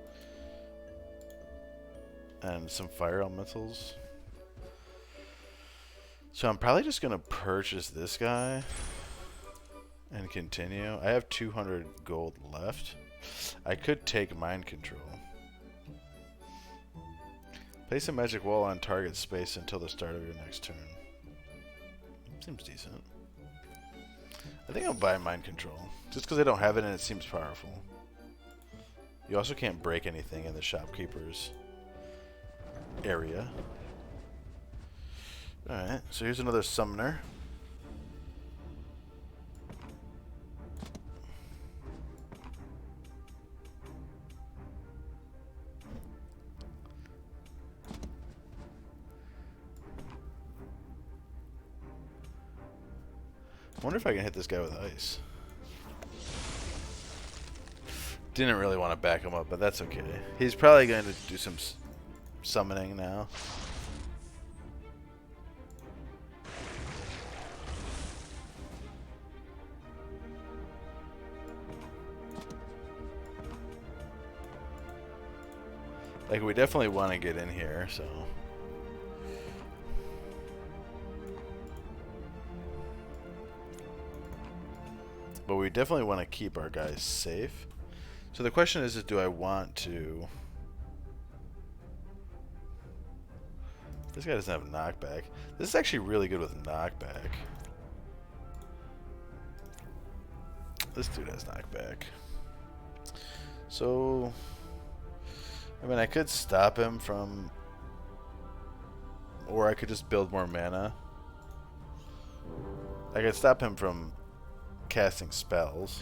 and some fire elementals. So I'm probably just gonna purchase this guy and continue. I have 200 gold left. I could take mind control. Place a magic wall on target space until the start of your next turn. Seems decent. I think I'll buy mind control just because I don't have it and it seems powerful. You also can't break anything in the shopkeeper's area. Alright, so here's another summoner. I wonder if I can hit this guy with ice. Didn't really want to back him up, but that's okay. He's probably going to do some summoning now. Like, we definitely want to get in here, so... But we definitely want to keep our guys safe. So the question is do I want to... This guy doesn't have knockback. This is actually really good with knockback. This dude has knockback. So... I mean, I could stop him from... Or I could just build more mana. I could stop him from casting spells.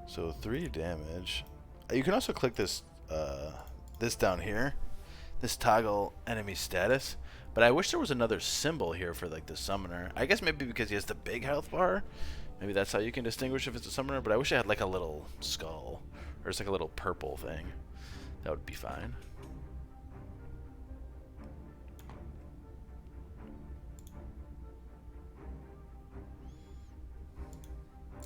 So 3 damage. You can also click this this down here, this toggle enemy status, but I wish there was another symbol here for like the summoner. I guess maybe because he has the big health bar, maybe that's how you can distinguish if it's a summoner, but I wish I had like a little skull or just like a little purple thing. That would be fine.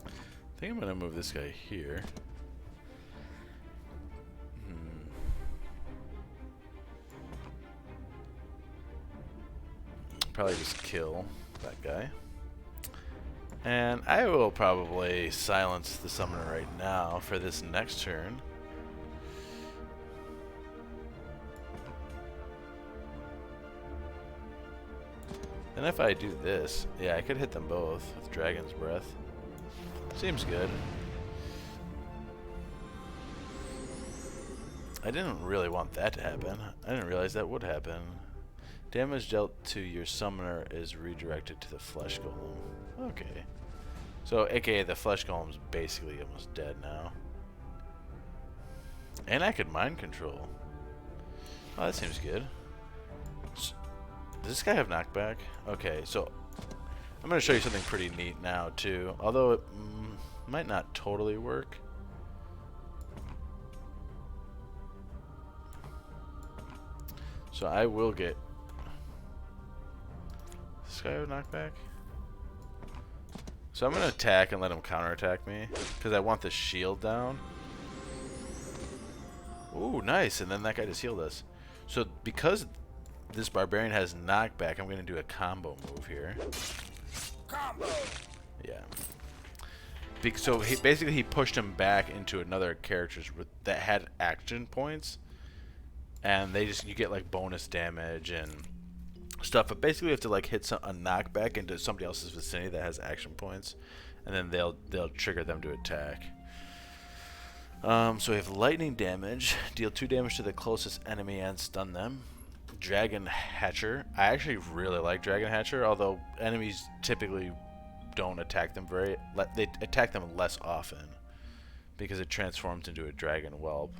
I think I'm gonna move this guy here. Probably just kill that guy. And I will probably silence the summoner right now for this next turn. And if I do this, yeah, I could hit them both with Dragon's Breath. Seems good. I didn't really want that to happen. I didn't realize that would happen. Damage dealt to your summoner is redirected to the flesh golem. Okay. So, aka the flesh golem's basically almost dead now. And I could mind control. Oh, that seems good. Does this guy have knockback? Okay, so I'm going to show you something pretty neat now, too. Although it might not totally work. So I will get... This guy have knockback? So I'm going to attack and let him counterattack me. Because I want the shield down. Ooh, nice. And then that guy just healed us. So because this barbarian has knockback, I'm going to do a combo move here. Combo! Yeah. So basically he pushed him back into another character's that had action points, and you get like bonus damage and stuff. But basically, you have to like hit a knockback into somebody else's vicinity that has action points, and then they'll trigger them to attack. So we have lightning damage, deal 2 damage to the closest enemy and stun them. Dragon Hatcher. I actually really like Dragon Hatcher, although enemies typically don't attack them they attack them less often because it transforms into a dragon whelp.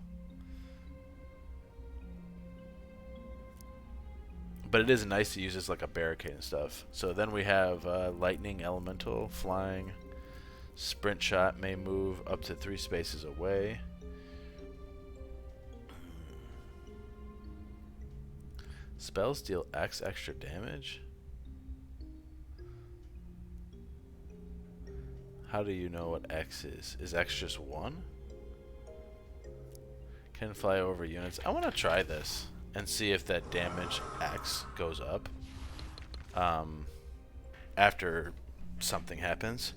But it is nice to use as like a barricade and stuff. So then we have lightning elemental, flying, sprint shot, may move up to 3 spaces away. Spells deal X extra damage. How do you know what X is? Is X just 1? Can fly over units. I want to try this and see if that damage X goes up after something happens.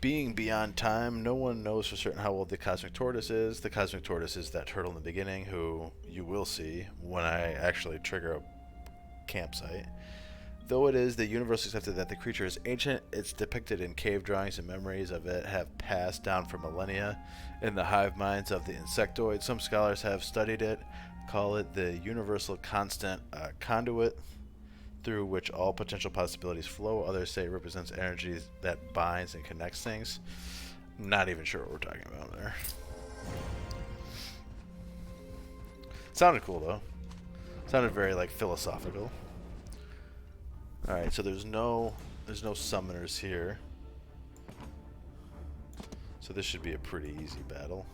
Being beyond time, no one knows for certain how old the Cosmic Tortoise is. The Cosmic Tortoise is that turtle in the beginning who you will see when I actually trigger a campsite. Though it is the universe accepted that the creature is ancient, it's depicted in cave drawings and memories of it have passed down for millennia in the hive minds of the insectoid. Some scholars have studied it, call it the universal constant conduit through which all potential possibilities flow. Others say it represents energy that binds and connects things. Not even sure what we're talking about there. Sounded cool though. Sounded very like philosophical. Alright, so there's no summoners here. So this should be a pretty easy battle.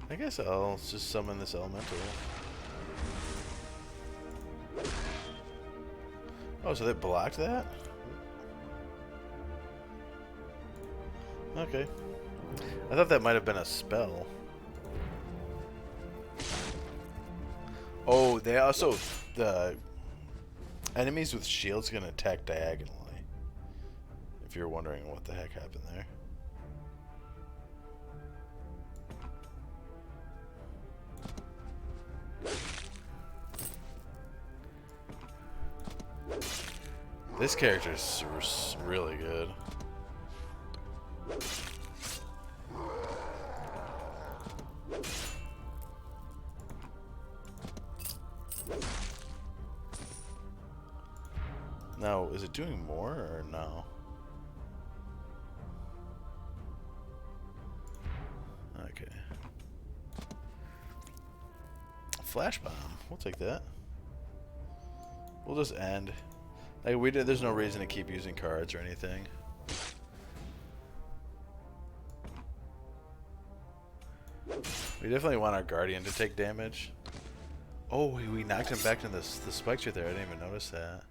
I guess I'll just summon this elemental. Oh, so they blocked that? Okay. I thought that might have been a spell. Oh, they also... The enemies with shields can attack diagonally. If you're wondering what the heck happened there. This character is really good. Now, is it doing more or no? Okay. Flash bomb. We'll take that. We'll just end. Like there's no reason to keep using cards or anything. We definitely want our guardian to take damage. Oh, we knocked him back into the spikes right there. I didn't even notice that.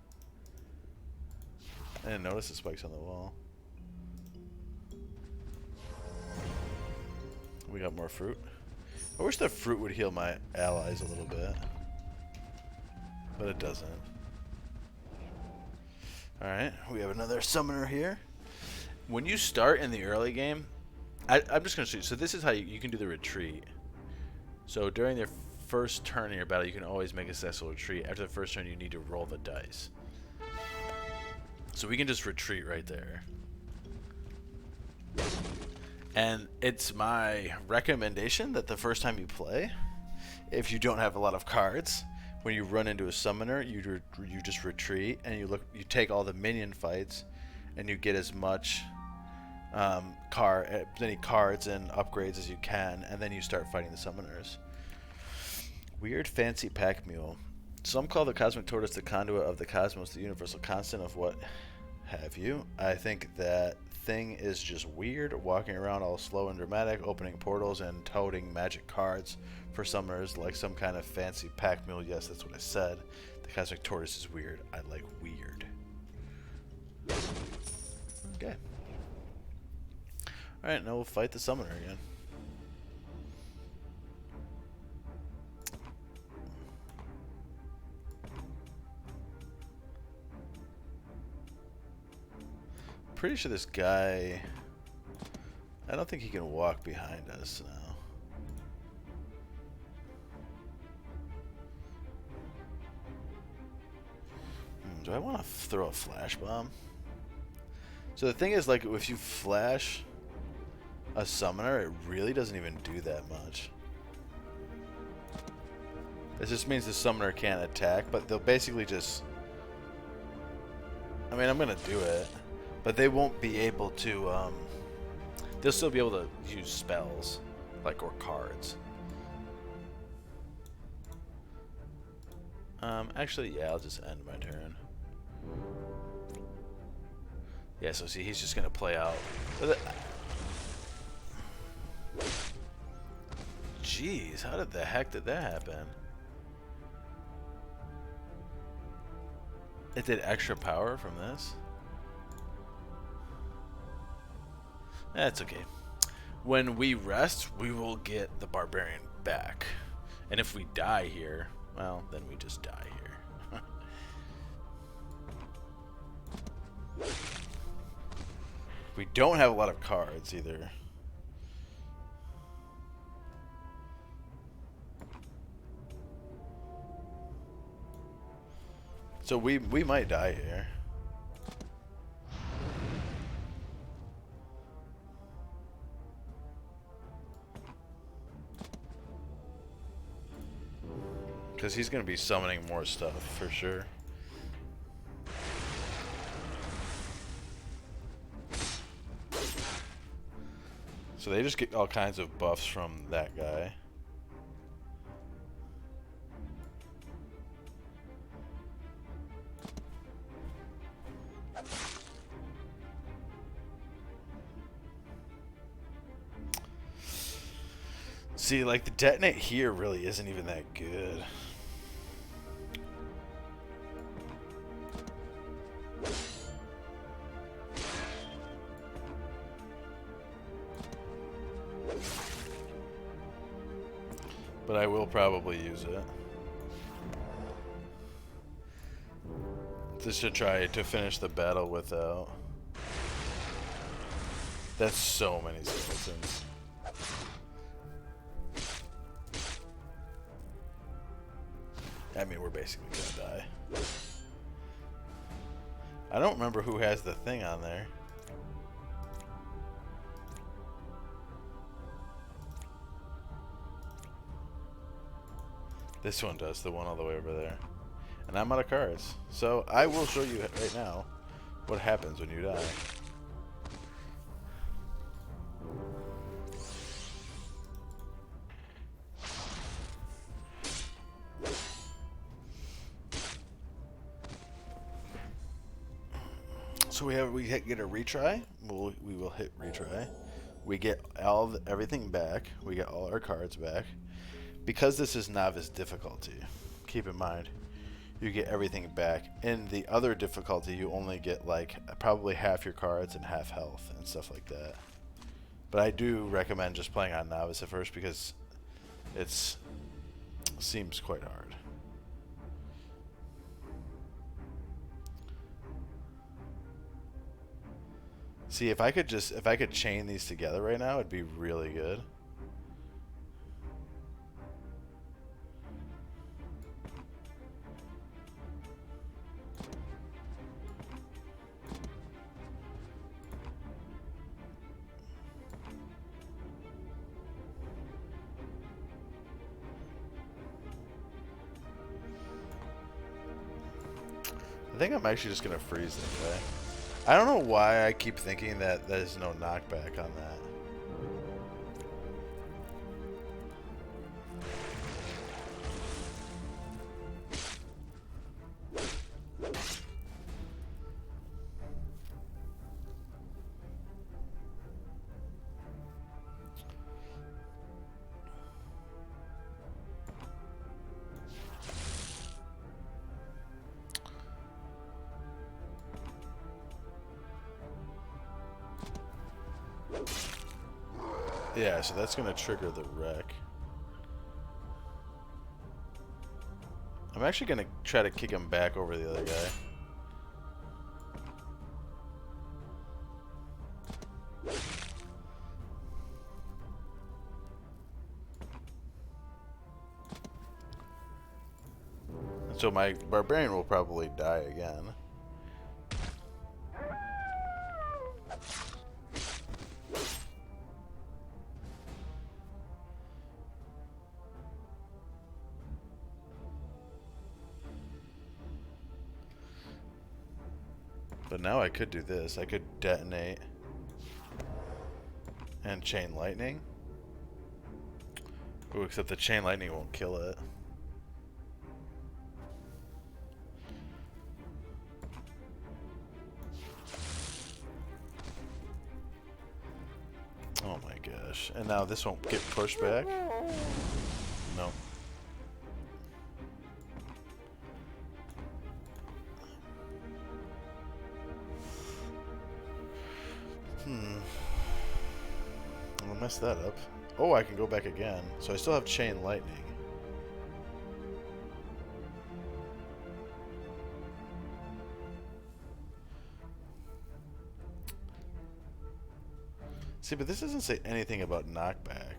I didn't notice the spikes on the wall. We got more fruit. I wish the fruit would heal my allies a little bit. But it doesn't. Alright, we have another summoner here. When you start in the early game, I'm just going to show you. So this is how you can do the retreat. So during their first turn in your battle, you can always make a successful retreat. After the first turn, you need to roll the dice. So we can just retreat right there. And it's my recommendation that the first time you play, if you don't have a lot of cards, when you run into a summoner, you just retreat and you take all the minion fights, and you get as much many cards and upgrades as you can, and then you start fighting the summoners. Weird fancy pack mule. Some call the Cosmic Tortoise the conduit of the cosmos, the universal constant of what have you. I think that thing is just weird, walking around all slow and dramatic, opening portals and toting magic cards for summoners like some kind of fancy pack mule. Yes, that's what I said. The cosmic tortoise is weird. I like weird. Okay. Alright, now we'll fight the summoner again. Pretty sure this guy, I don't think he can walk behind us now. Do I want to throw a flash bomb? So the thing is, like, if you flash a summoner, it really doesn't even do that much. This just means the summoner can't attack, but they'll basically just, I mean, I'm gonna do it. But they won't be able to, they'll still be able to use spells, like, or cards. Actually, yeah, I'll just end my turn. Yeah, so see, he's just gonna play out. Jeez, how the heck did that happen? It did extra power from this? That's okay. When we rest, we will get the barbarian back. And if we die here, well, then we just die here. We don't have a lot of cards either. So we might die here. Because he's going to be summoning more stuff, for sure. So they just get all kinds of buffs from that guy. See, like, the detonate here really isn't even that good. But I will probably use it. Just to try to finish the battle without. That's so many skeletons. I mean, we're basically gonna die. I don't remember who has the thing on there. This one does, the one all the way over there. And I'm out of cards. So I will show you right now what happens when you die. So we get a retry. We will hit retry. We get everything back. We get all our cards back. Because this is novice difficulty, keep in mind, you get everything back. In the other difficulty, you only get like probably half your cards and half health and stuff like that. But I do recommend just playing on novice at first because it seems quite hard. See, if I could chain these together right now, it'd be really good. I think I'm actually just gonna freeze this guy. I don't know why I keep thinking that there's no knockback on that. Yeah, so that's going to trigger the wreck. I'm actually going to try to kick him back over the other guy. So my barbarian will probably die again. But now I could do this. I could detonate and chain lightning. Ooh, except the chain lightning won't kill it. Oh my gosh. And now this won't get pushed back? No. I'll mess that up. Oh, I can go back again. So I still have chain lightning. See, but this doesn't say anything about knockback.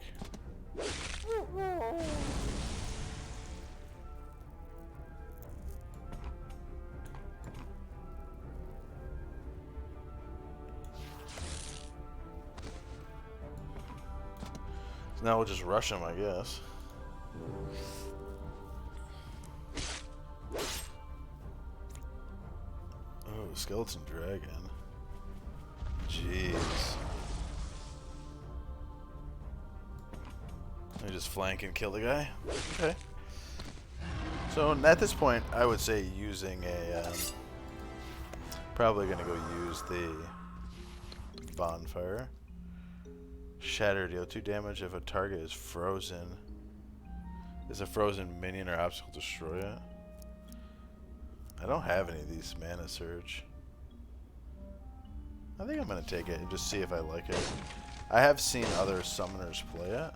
So now we'll just rush him, I guess. Oh, skeleton dragon. Jeez. I just flank and kill the guy. Okay. So at this point, I would say using a probably gonna go use the bonfire. Shatter, deal 2 damage if a target is frozen. Is a frozen minion or obstacle destroy it? I don't have any of these mana surge. I think I'm gonna take it and just see if I like it. I have seen other summoners play it.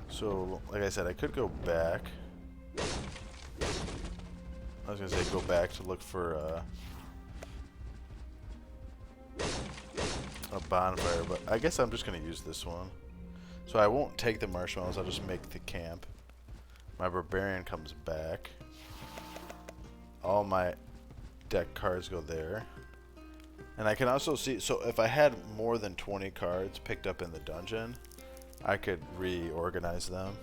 So, like I said, I could go back. I was gonna say go back to look for a bonfire, but I guess I'm just gonna use this one. So I won't take the marshmallows, I'll just make the camp. My barbarian comes back. All my deck cards go there. And I can also see, so if I had more than 20 cards picked up in the dungeon, I could reorganize them.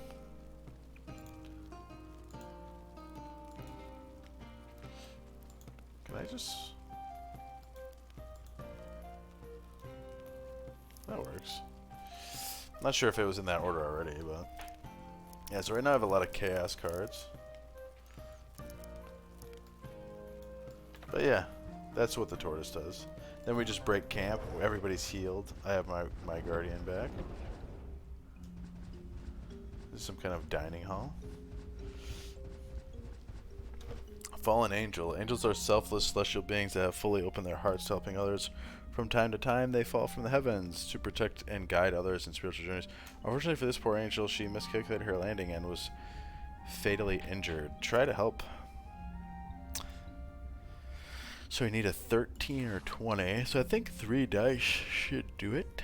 Can I just... That works. Not sure if it was in that order already, but... Yeah, so right now I have a lot of chaos cards. But yeah, that's what the tortoise does. Then we just break camp. Everybody's healed. I have my guardian back. This is some kind of dining hall. Fallen angel. Angels are selfless celestial beings that have fully opened their hearts to helping others. From time to time, they fall from the heavens to protect and guide others in spiritual journeys. Unfortunately for this poor angel, she miscalculated her landing and was fatally injured. Try to help. So we need a 13 or 20. So I think 3 dice should do it.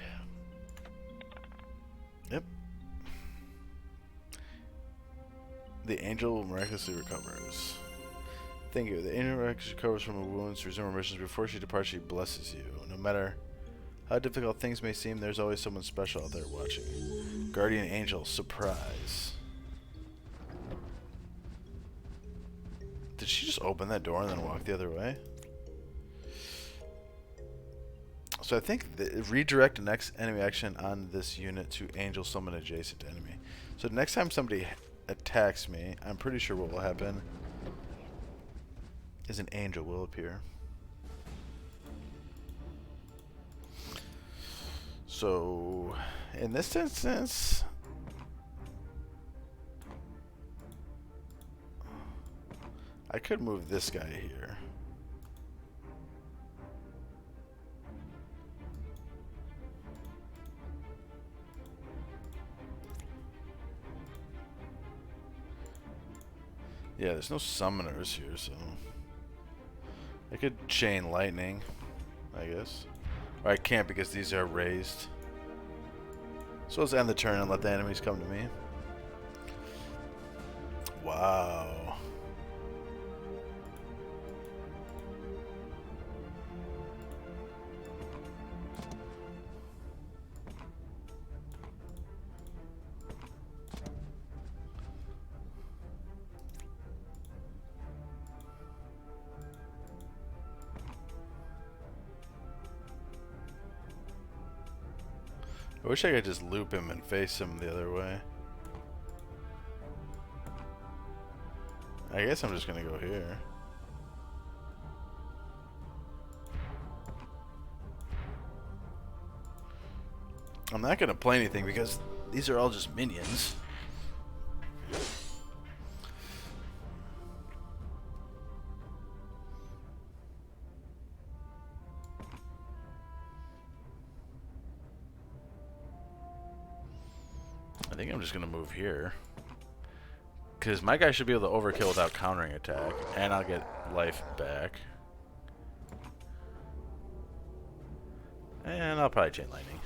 Yep. The angel miraculously recovers. Thank you. The angel miraculously recovers from her wounds to resume her missions. Before she departs, she blesses you. No matter how difficult things may seem, there's always someone special out there watching. Guardian angel, surprise. Did she just open that door and then walk the other way? So I think redirect the next enemy action on this unit to angel summon adjacent to enemy. So next time somebody attacks me, I'm pretty sure what will happen is an angel will appear. So in this instance, I could move this guy here. Yeah, there's no summoners here, so I could chain lightning, I guess. Or I can't because these are raised. So let's end the turn and let the enemies come to me. Wow. I wish I could just loop him and face him the other way. I guess I'm just gonna go here. I'm not gonna play anything because these are all just minions. I think I'm just gonna move here. Because my guy should be able to overkill without countering attack. And I'll get life back. And I'll probably chain lightning.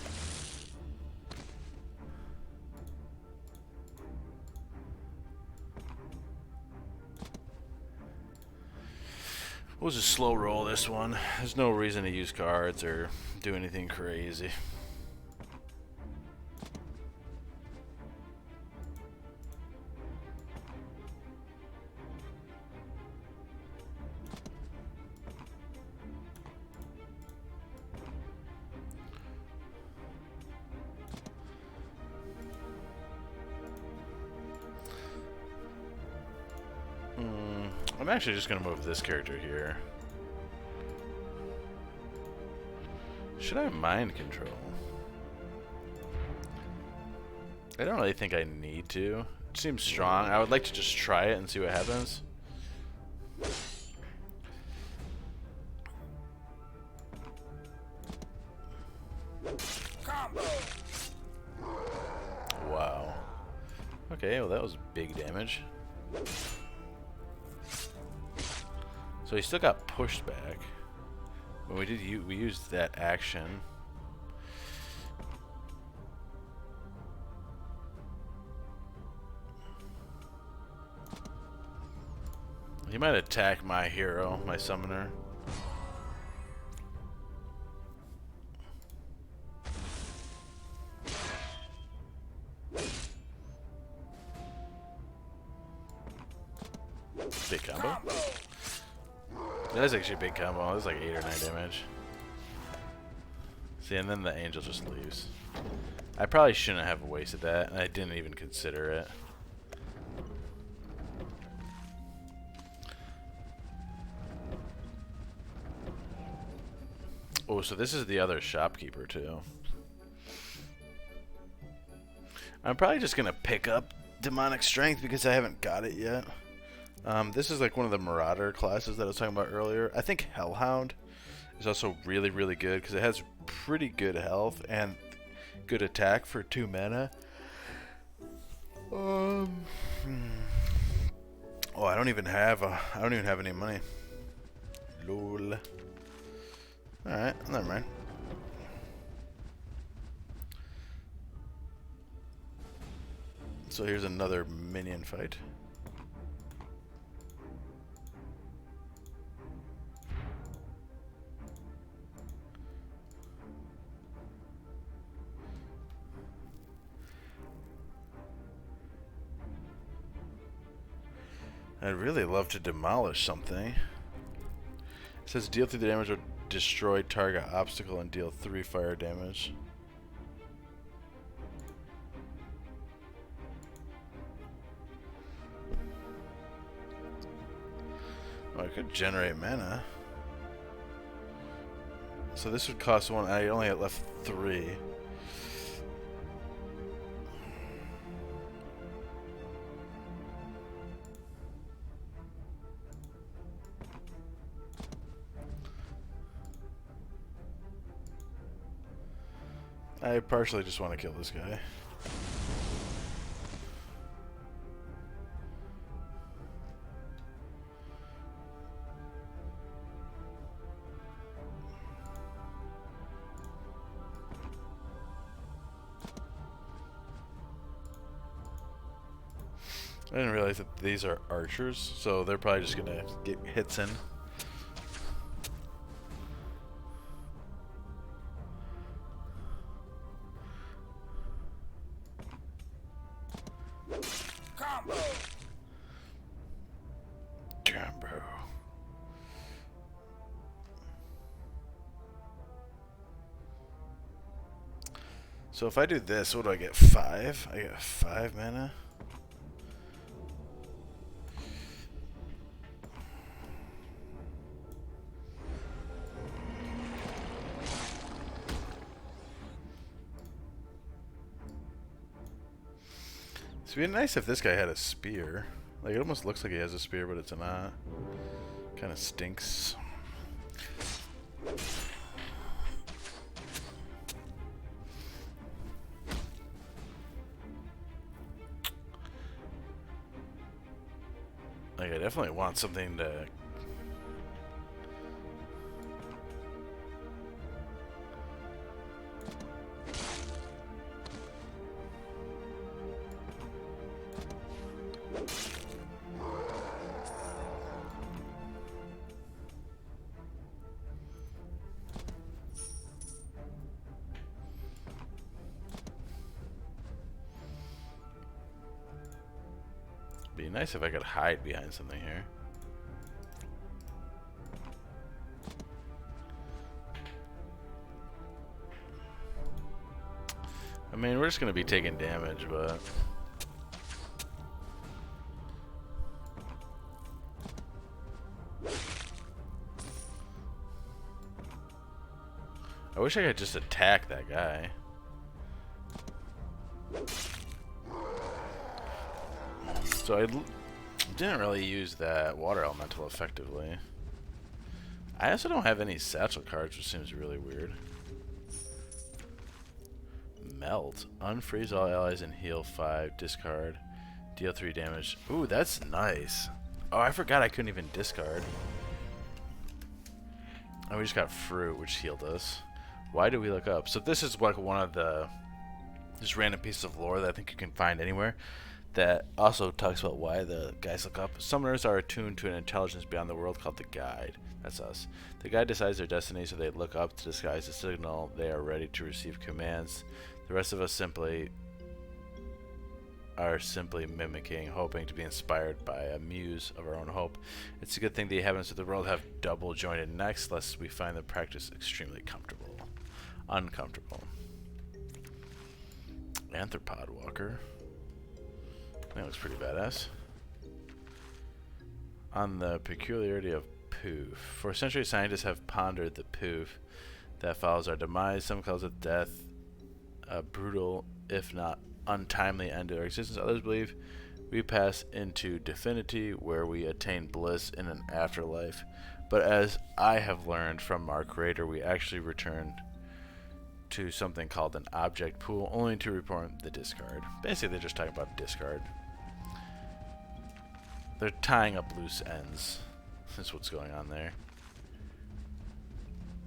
We'll just slow roll this one. There's no reason to use cards or do anything crazy. I'm actually just going to move this character here. Should I mind control? I don't really think I need to. It seems strong. I would like to just try it and see what happens. Wow. Okay, well that was big damage. So he still got pushed back. But we used that action. He might attack my hero, my summoner. Big combo. That's actually a big combo. That's like 8 or 9 damage. See, and then the angel just leaves. I probably shouldn't have wasted that, and I didn't even consider it. Oh, so this is the other shopkeeper, too. I'm probably just going to pick up Demonic Strength because I haven't got it yet. This is like one of the Marauder classes that I was talking about earlier. I think Hellhound is also really, really good because it has pretty good health and good attack for 2 mana. Oh, I don't even have any money. Lol. All right, never mind. So here's another minion fight. I'd really love to demolish something. It says deal 3 damage or destroy target obstacle and deal 3 fire damage. Oh, I could generate mana. So this would cost 1. I only had left 3. I partially just want to kill this guy. I didn't realize that these are archers, so they're probably just gonna get hits in. Combo. Jumbo. So if I do this, what do I get? 5? I get 5 mana. It'd be nice if this guy had a spear. Like, it almost looks like he has a spear, but it's not. Kind of stinks. Like, I definitely want something to... Be nice if I could hide behind something here. I mean, we're just gonna be taking damage, but... I wish I could just attack that guy. So I didn't really use that water elemental effectively. I also don't have any satchel cards, which seems really weird. Melt. Unfreeze all allies and heal 5. Discard. Deal 3 damage. Ooh, that's nice. Oh, I forgot I couldn't even discard. And we just got fruit, which healed us. Why do we look up? So this is like one of the just random pieces of lore that I think you can find anywhere that also talks about why the guys look up. Summoners are attuned to an intelligence beyond the world called the Guide. That's us. The Guide decides their destiny, so they look up to disguise the signal they are ready to receive commands. The rest of us are simply mimicking, hoping to be inspired by a muse of our own hope. It's a good thing the inhabitants of the world have double jointed necks, lest we find the practice extremely uncomfortable. Anthropod walker. That looks pretty badass. On the peculiarity of poof. For centuries, scientists have pondered the poof that follows our demise. Some calls it death, a brutal, if not untimely end to our existence. Others believe we pass into divinity, where we attain bliss in an afterlife. But as I have learned from our creator, we actually return to something called an object pool, only to report the discard. Basically, they're just talking about discard. They're tying up loose ends. That's what's going on there.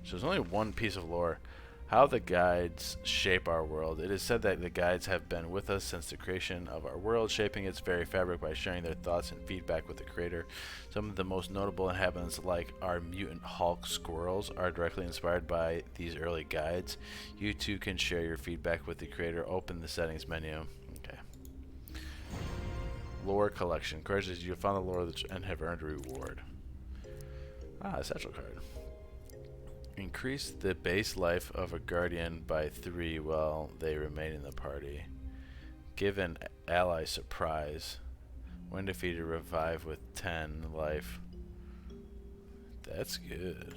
So there's only one piece of lore. How the guides shape our world. It is said that the guides have been with us since the creation of our world, shaping its very fabric by sharing their thoughts and feedback with the creator. Some of the most notable inhabitants, like our mutant Hulk squirrels, are directly inspired by these early guides. You too can share your feedback with the creator. Open the settings menu. Okay. Lore collection. Congratulations, you have found the lore and have earned a reward. Ah, a satchel card. Increase the base life of a guardian by 3 while they remain in the party. Give an ally surprise. When defeated, revive with 10 life. That's good.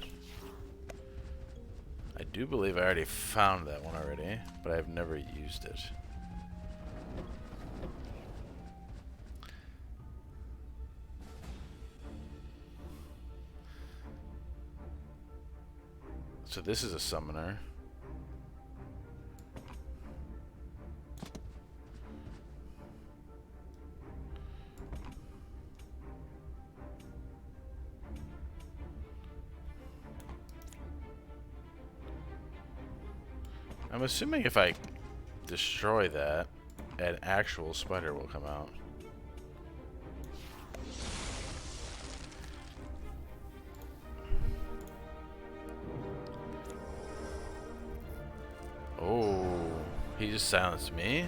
I do believe I already found that one already, but I've never used it. So this is a summoner. I'm assuming if I destroy that, an actual spider will come out. just silenced me?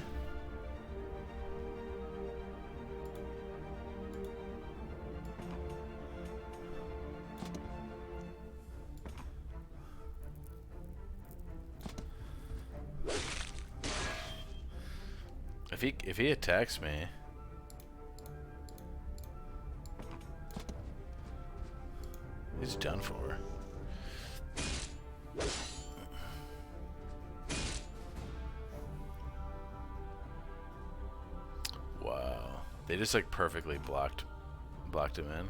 If he attacks me, he's done for. Wow. They just like perfectly blocked him in.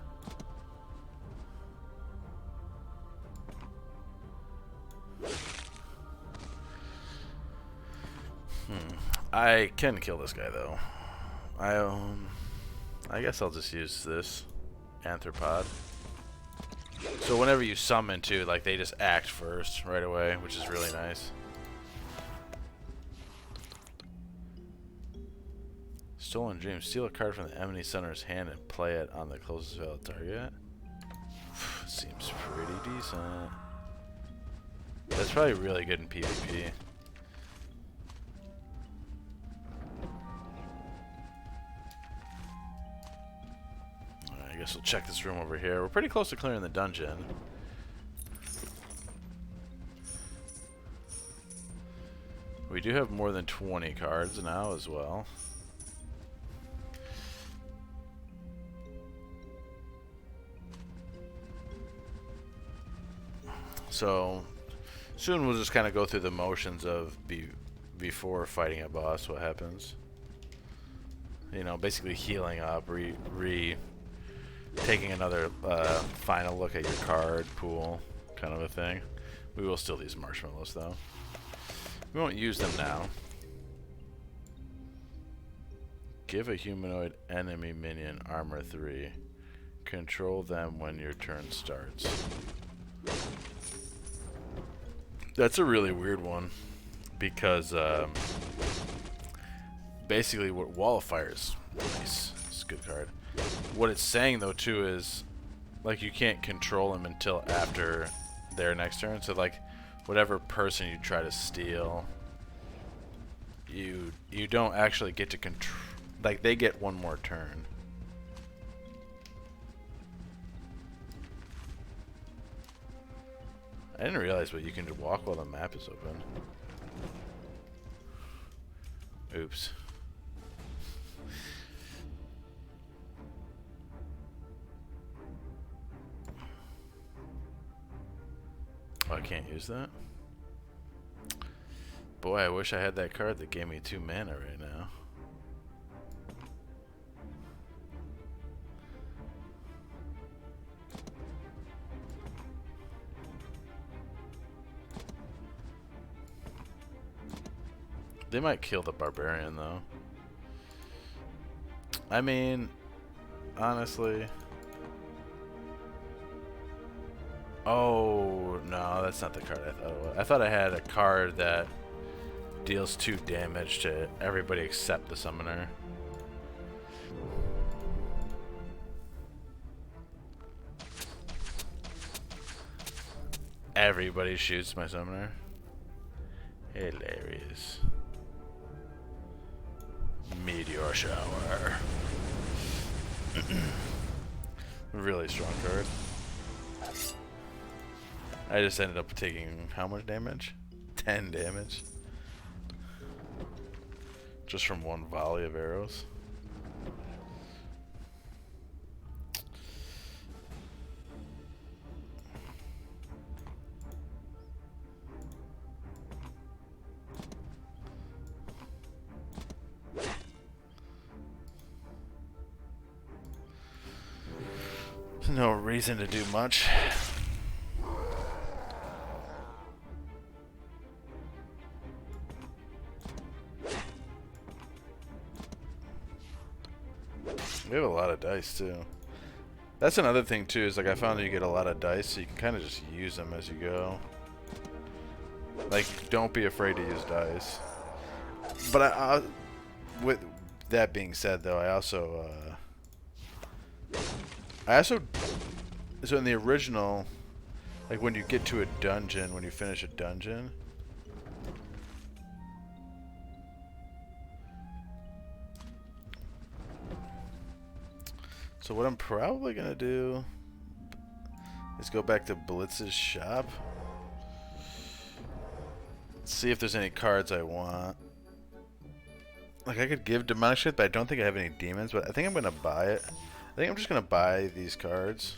I can kill this guy though. I guess I'll just use this anthropod. So whenever you summon too, like they just act first right away, which is really nice. Stolen Dream. Steal a card from the enemy summoner's hand and play it on the closest valid target. Seems pretty decent. That's probably really good in PvP. I guess we'll check this room over here. We're pretty close to clearing the dungeon. We do have more than 20 cards now as well. So soon we'll just kind of go through the motions of before fighting a boss, what happens. You know, basically healing up, taking another final look at your card pool, kind of a thing. We will steal these marshmallows though. We won't use them now. Give a humanoid enemy minion armor 3. Control them when your turn starts. That's a really weird one because basically what Wall of Fire is nice. It's a good card. What it's saying though too is like you can't control them until after their next turn. So like whatever person you try to steal, you don't actually get to control. Like they get one more turn. I didn't realize, but you can walk while the map is open. Oops. Oh, I can't use that? Boy, I wish I had that card that gave me 2 mana right now. They might kill the barbarian though. I mean, honestly. Oh, no, that's not the card I thought it was. I thought I had a card that deals 2 damage to everybody except the summoner. Everybody shoots my summoner. Hilarious. Meteor shower. Really strong card. I just ended up taking how much damage? 10 damage. Just from one volley of arrows. No reason to do much. We have a lot of dice too. That's another thing too, is like I found that you get a lot of dice, so you can kind of just use them as you go. Like, don't be afraid to use dice. But with that being said though, I also so in the original, like when you get to a dungeon, when you finish a dungeon, So what I'm probably gonna do is go back to Blitz's shop. See if there's any cards I want. Like, I could give demonic shit, but I don't think I have any demons. But I think I'm gonna buy it. I think I'm just gonna buy these cards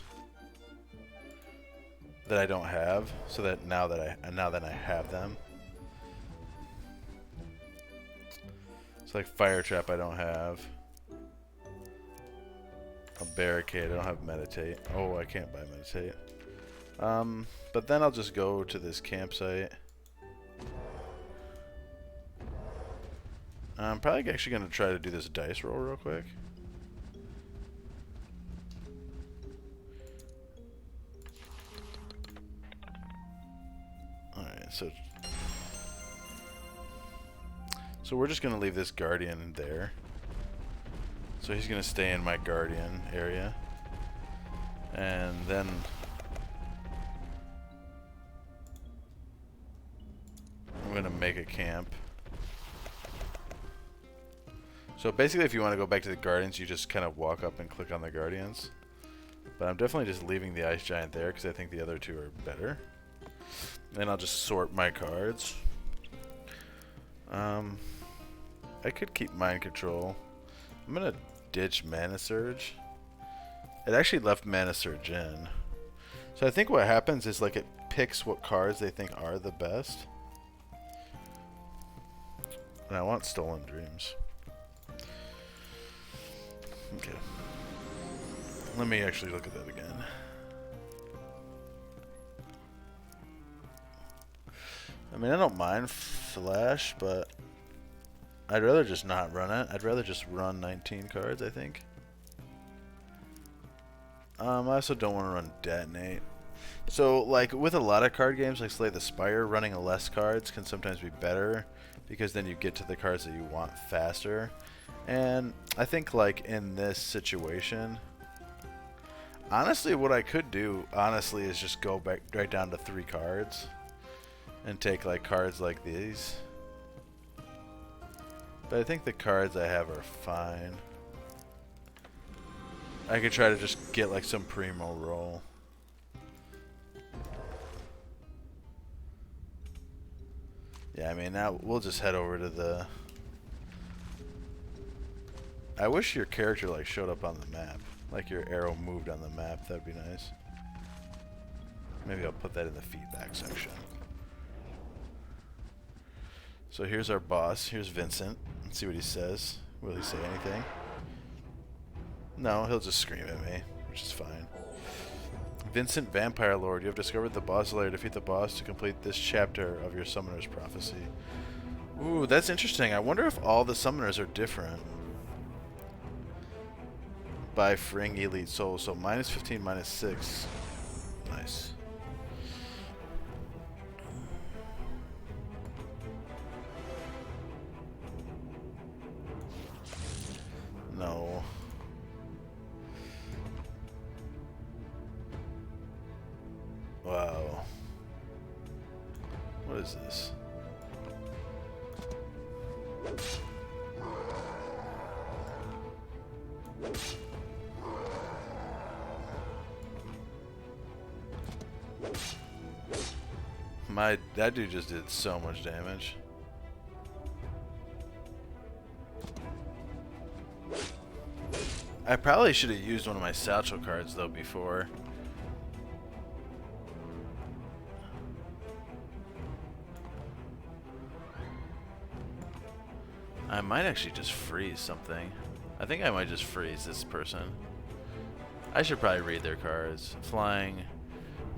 that I don't have, so that now that I have them. So like fire trap, I don't have. A barricade, I don't have meditate. Oh, I can't buy meditate. But then I'll just go to this campsite. I'm probably actually going to try to do this dice roll real quick. Alright, so we're just going to leave this guardian there. So he's going to stay in my guardian area. And then I'm going to make a camp. So basically, if you want to go back to the Guardians, you just kind of walk up and click on the Guardians. But I'm definitely just leaving the Ice Giant there because I think the other two are better. And I'll just sort my cards. I could keep Mind Control. I'm going to ditch Mana Surge. It actually left Mana Surge in. So I think what happens is like it picks what cards they think are the best. And I want Stolen Dreams. Okay. Let me actually look at that again. I mean, I don't mind Flash, but I'd rather just not run it. I'd rather just run 19 cards, I think. I also don't want to run Detonate. So, like, with a lot of card games, like Slay the Spire, running less cards can sometimes be better, because then you get to the cards that you want faster. And I think, like, in this situation, honestly, what I could do, honestly, is just go back right down to 3 cards and take, like, cards like these. But I think the cards I have are fine. I could try to just get, like, some primo roll. Yeah, I mean, now we'll just head over to the... I wish your character like showed up on the map. Like your arrow moved on the map. That'd be nice. Maybe I'll put that in the feedback section. So here's our boss. Here's Vincent. Let's see what he says. Will he say anything? No, he'll just scream at me, which is fine. Vincent, Vampire Lord, you have discovered the boss lair. Defeat the boss to complete this chapter of your Summoner's Prophecy. Ooh, that's interesting. I wonder if all the Summoners are different. By freeing Elite Souls. So minus 15, minus 6. Nice. No. Wow. What is this? That dude just did so much damage. I probably should have used one of my satchel cards though before. I might actually just freeze something. I think I might just freeze this person. I should probably read their cards. Flying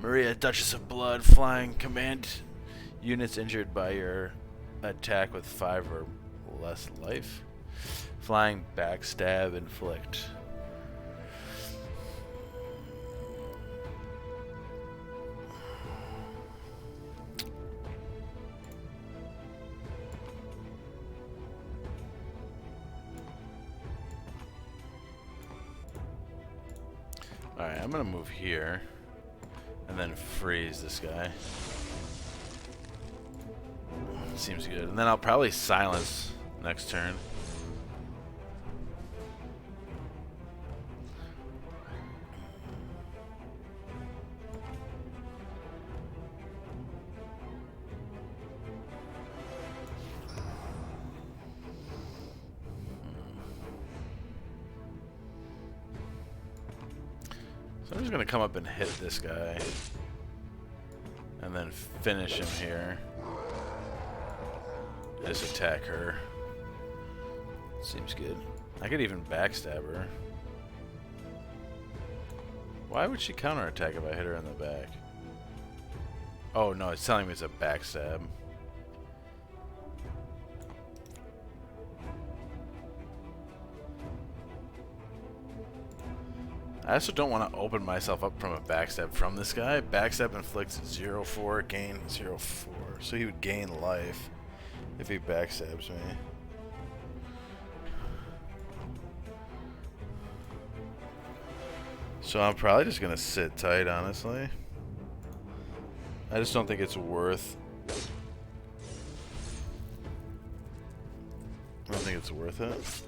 Maria, Duchess of Blood, flying command units injured by your attack with 5 or less life. Flying backstab, inflict. Alright, I'm gonna move here and then freeze this guy. Seems good. And then I'll probably silence next turn. So I'm just gonna come up and hit this guy. And then finish him here. Just attack her. Seems good. I could even backstab her. Why would she counterattack if I hit her in the back? Oh no, it's telling me it's a backstab. I also don't want to open myself up from a backstab from this guy. Backstab inflicts 0-4, gain 0-4. So he would gain life if he backstabs me. So I'm probably just going to sit tight, honestly. I just don't think it's worth... I don't think it's worth it.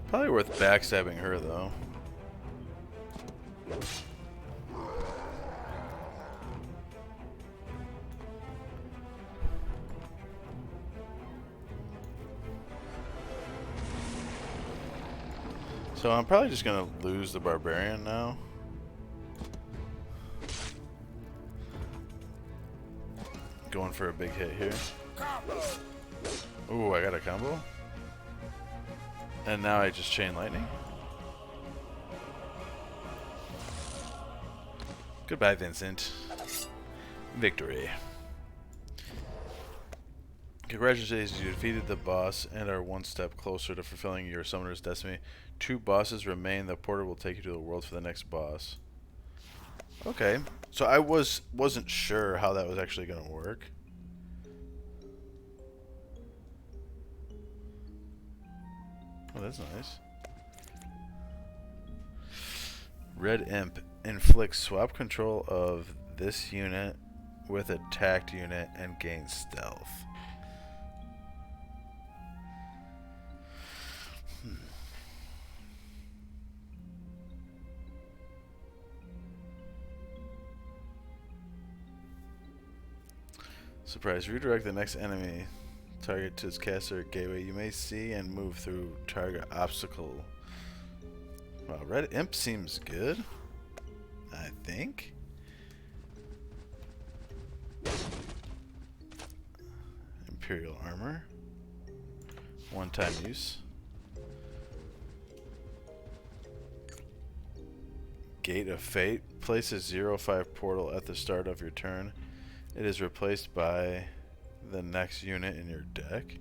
Probably worth backstabbing her, though. So I'm probably just going to lose the barbarian now. Going for a big hit here. Ooh, I got a combo. And now I just chain lightning. Goodbye, Vincent. Victory. Congratulations, you defeated the boss and are one step closer to fulfilling your summoner's destiny. 2 bosses remain. The porter will take you to the world for the next boss. Okay, so I wasn't sure how that was actually going to work. Oh, that's nice. Red Imp inflicts swap control of this unit with attacked unit and gains stealth. Surprise. Redirect the next enemy target to its caster gateway. You may see and move through target obstacle. Wow, Red Imp seems good, I think. Imperial armor. One-time use. Gate of Fate. Place a 0-5 portal at the start of your turn. It is replaced by the next unit in your deck.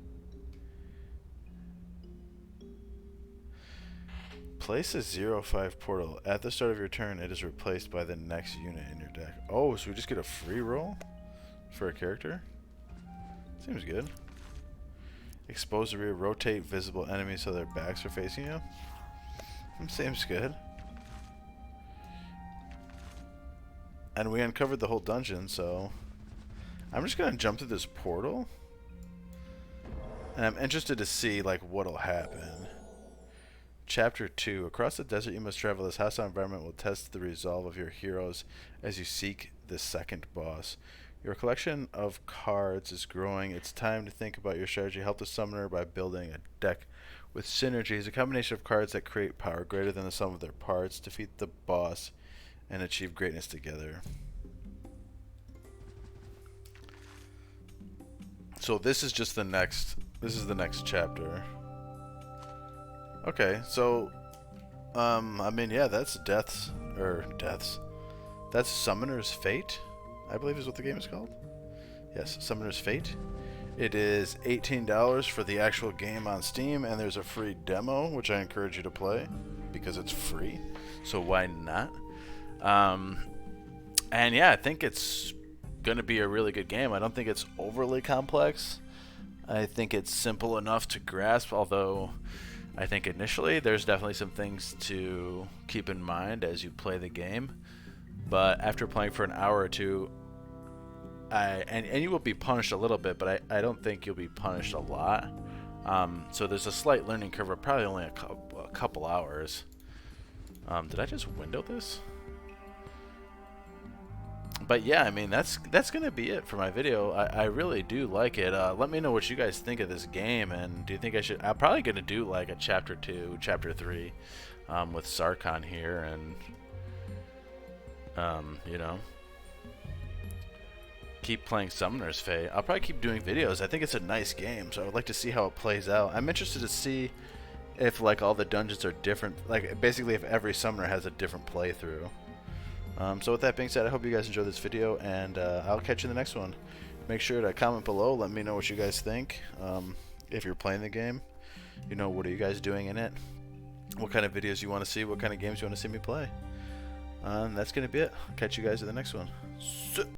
Place a 0-5 portal at the start of your turn. It is replaced by the next unit in your deck. Oh, so we just get a free roll for a character? Seems good. Expose the rear. Rotate visible enemies so their backs are facing you. Seems good. And we uncovered the whole dungeon, so... I'm just going to jump through this portal. And I'm interested to see, like, what'll happen. Chapter 2. Across the desert you must travel. This hostile environment will test the resolve of your heroes as you seek the second boss. Your collection of cards is growing. It's time to think about your strategy. Help the summoner by building a deck with synergies. A combination of cards that create power greater than the sum of their parts. Defeat the boss and achieve greatness together. So this is just the next, this is the next chapter. Okay, so, I mean, yeah, that's deaths. That's Summoner's Fate, I believe is what the game is called. Yes, Summoner's Fate. It is $18 for the actual game on Steam, and there's a free demo, which I encourage you to play, because it's free, so why not? And yeah, I think it's going to be a really good game. I don't think it's overly complex. I think it's simple enough to grasp, although I think initially there's definitely some things to keep in mind as you play the game. But after playing for an hour or two, and you will be punished a little bit, but I don't think you'll be punished a lot. So there's a slight learning curve of probably only a couple hours. Did I just window this? But yeah, I mean, that's gonna be it for my video. I really do like it. Let me know what you guys think of this game, and do you think I should? I'm probably gonna do like a chapter 2, chapter 3, with Sarkon here, and you know, keep playing Summoner's Fate. I'll probably keep doing videos. I think it's a nice game, so I would like to see how it plays out. I'm interested to see if like all the dungeons are different, like basically if every summoner has a different playthrough. So with that being said, I hope you guys enjoyed this video, and I'll catch you in the next one. Make sure to comment below, let me know what you guys think. If you're playing the game, you know, what are you guys doing in it? What kind of videos you want to see, what kind of games you want to see me play. That's going to be it. I'll catch you guys in the next one.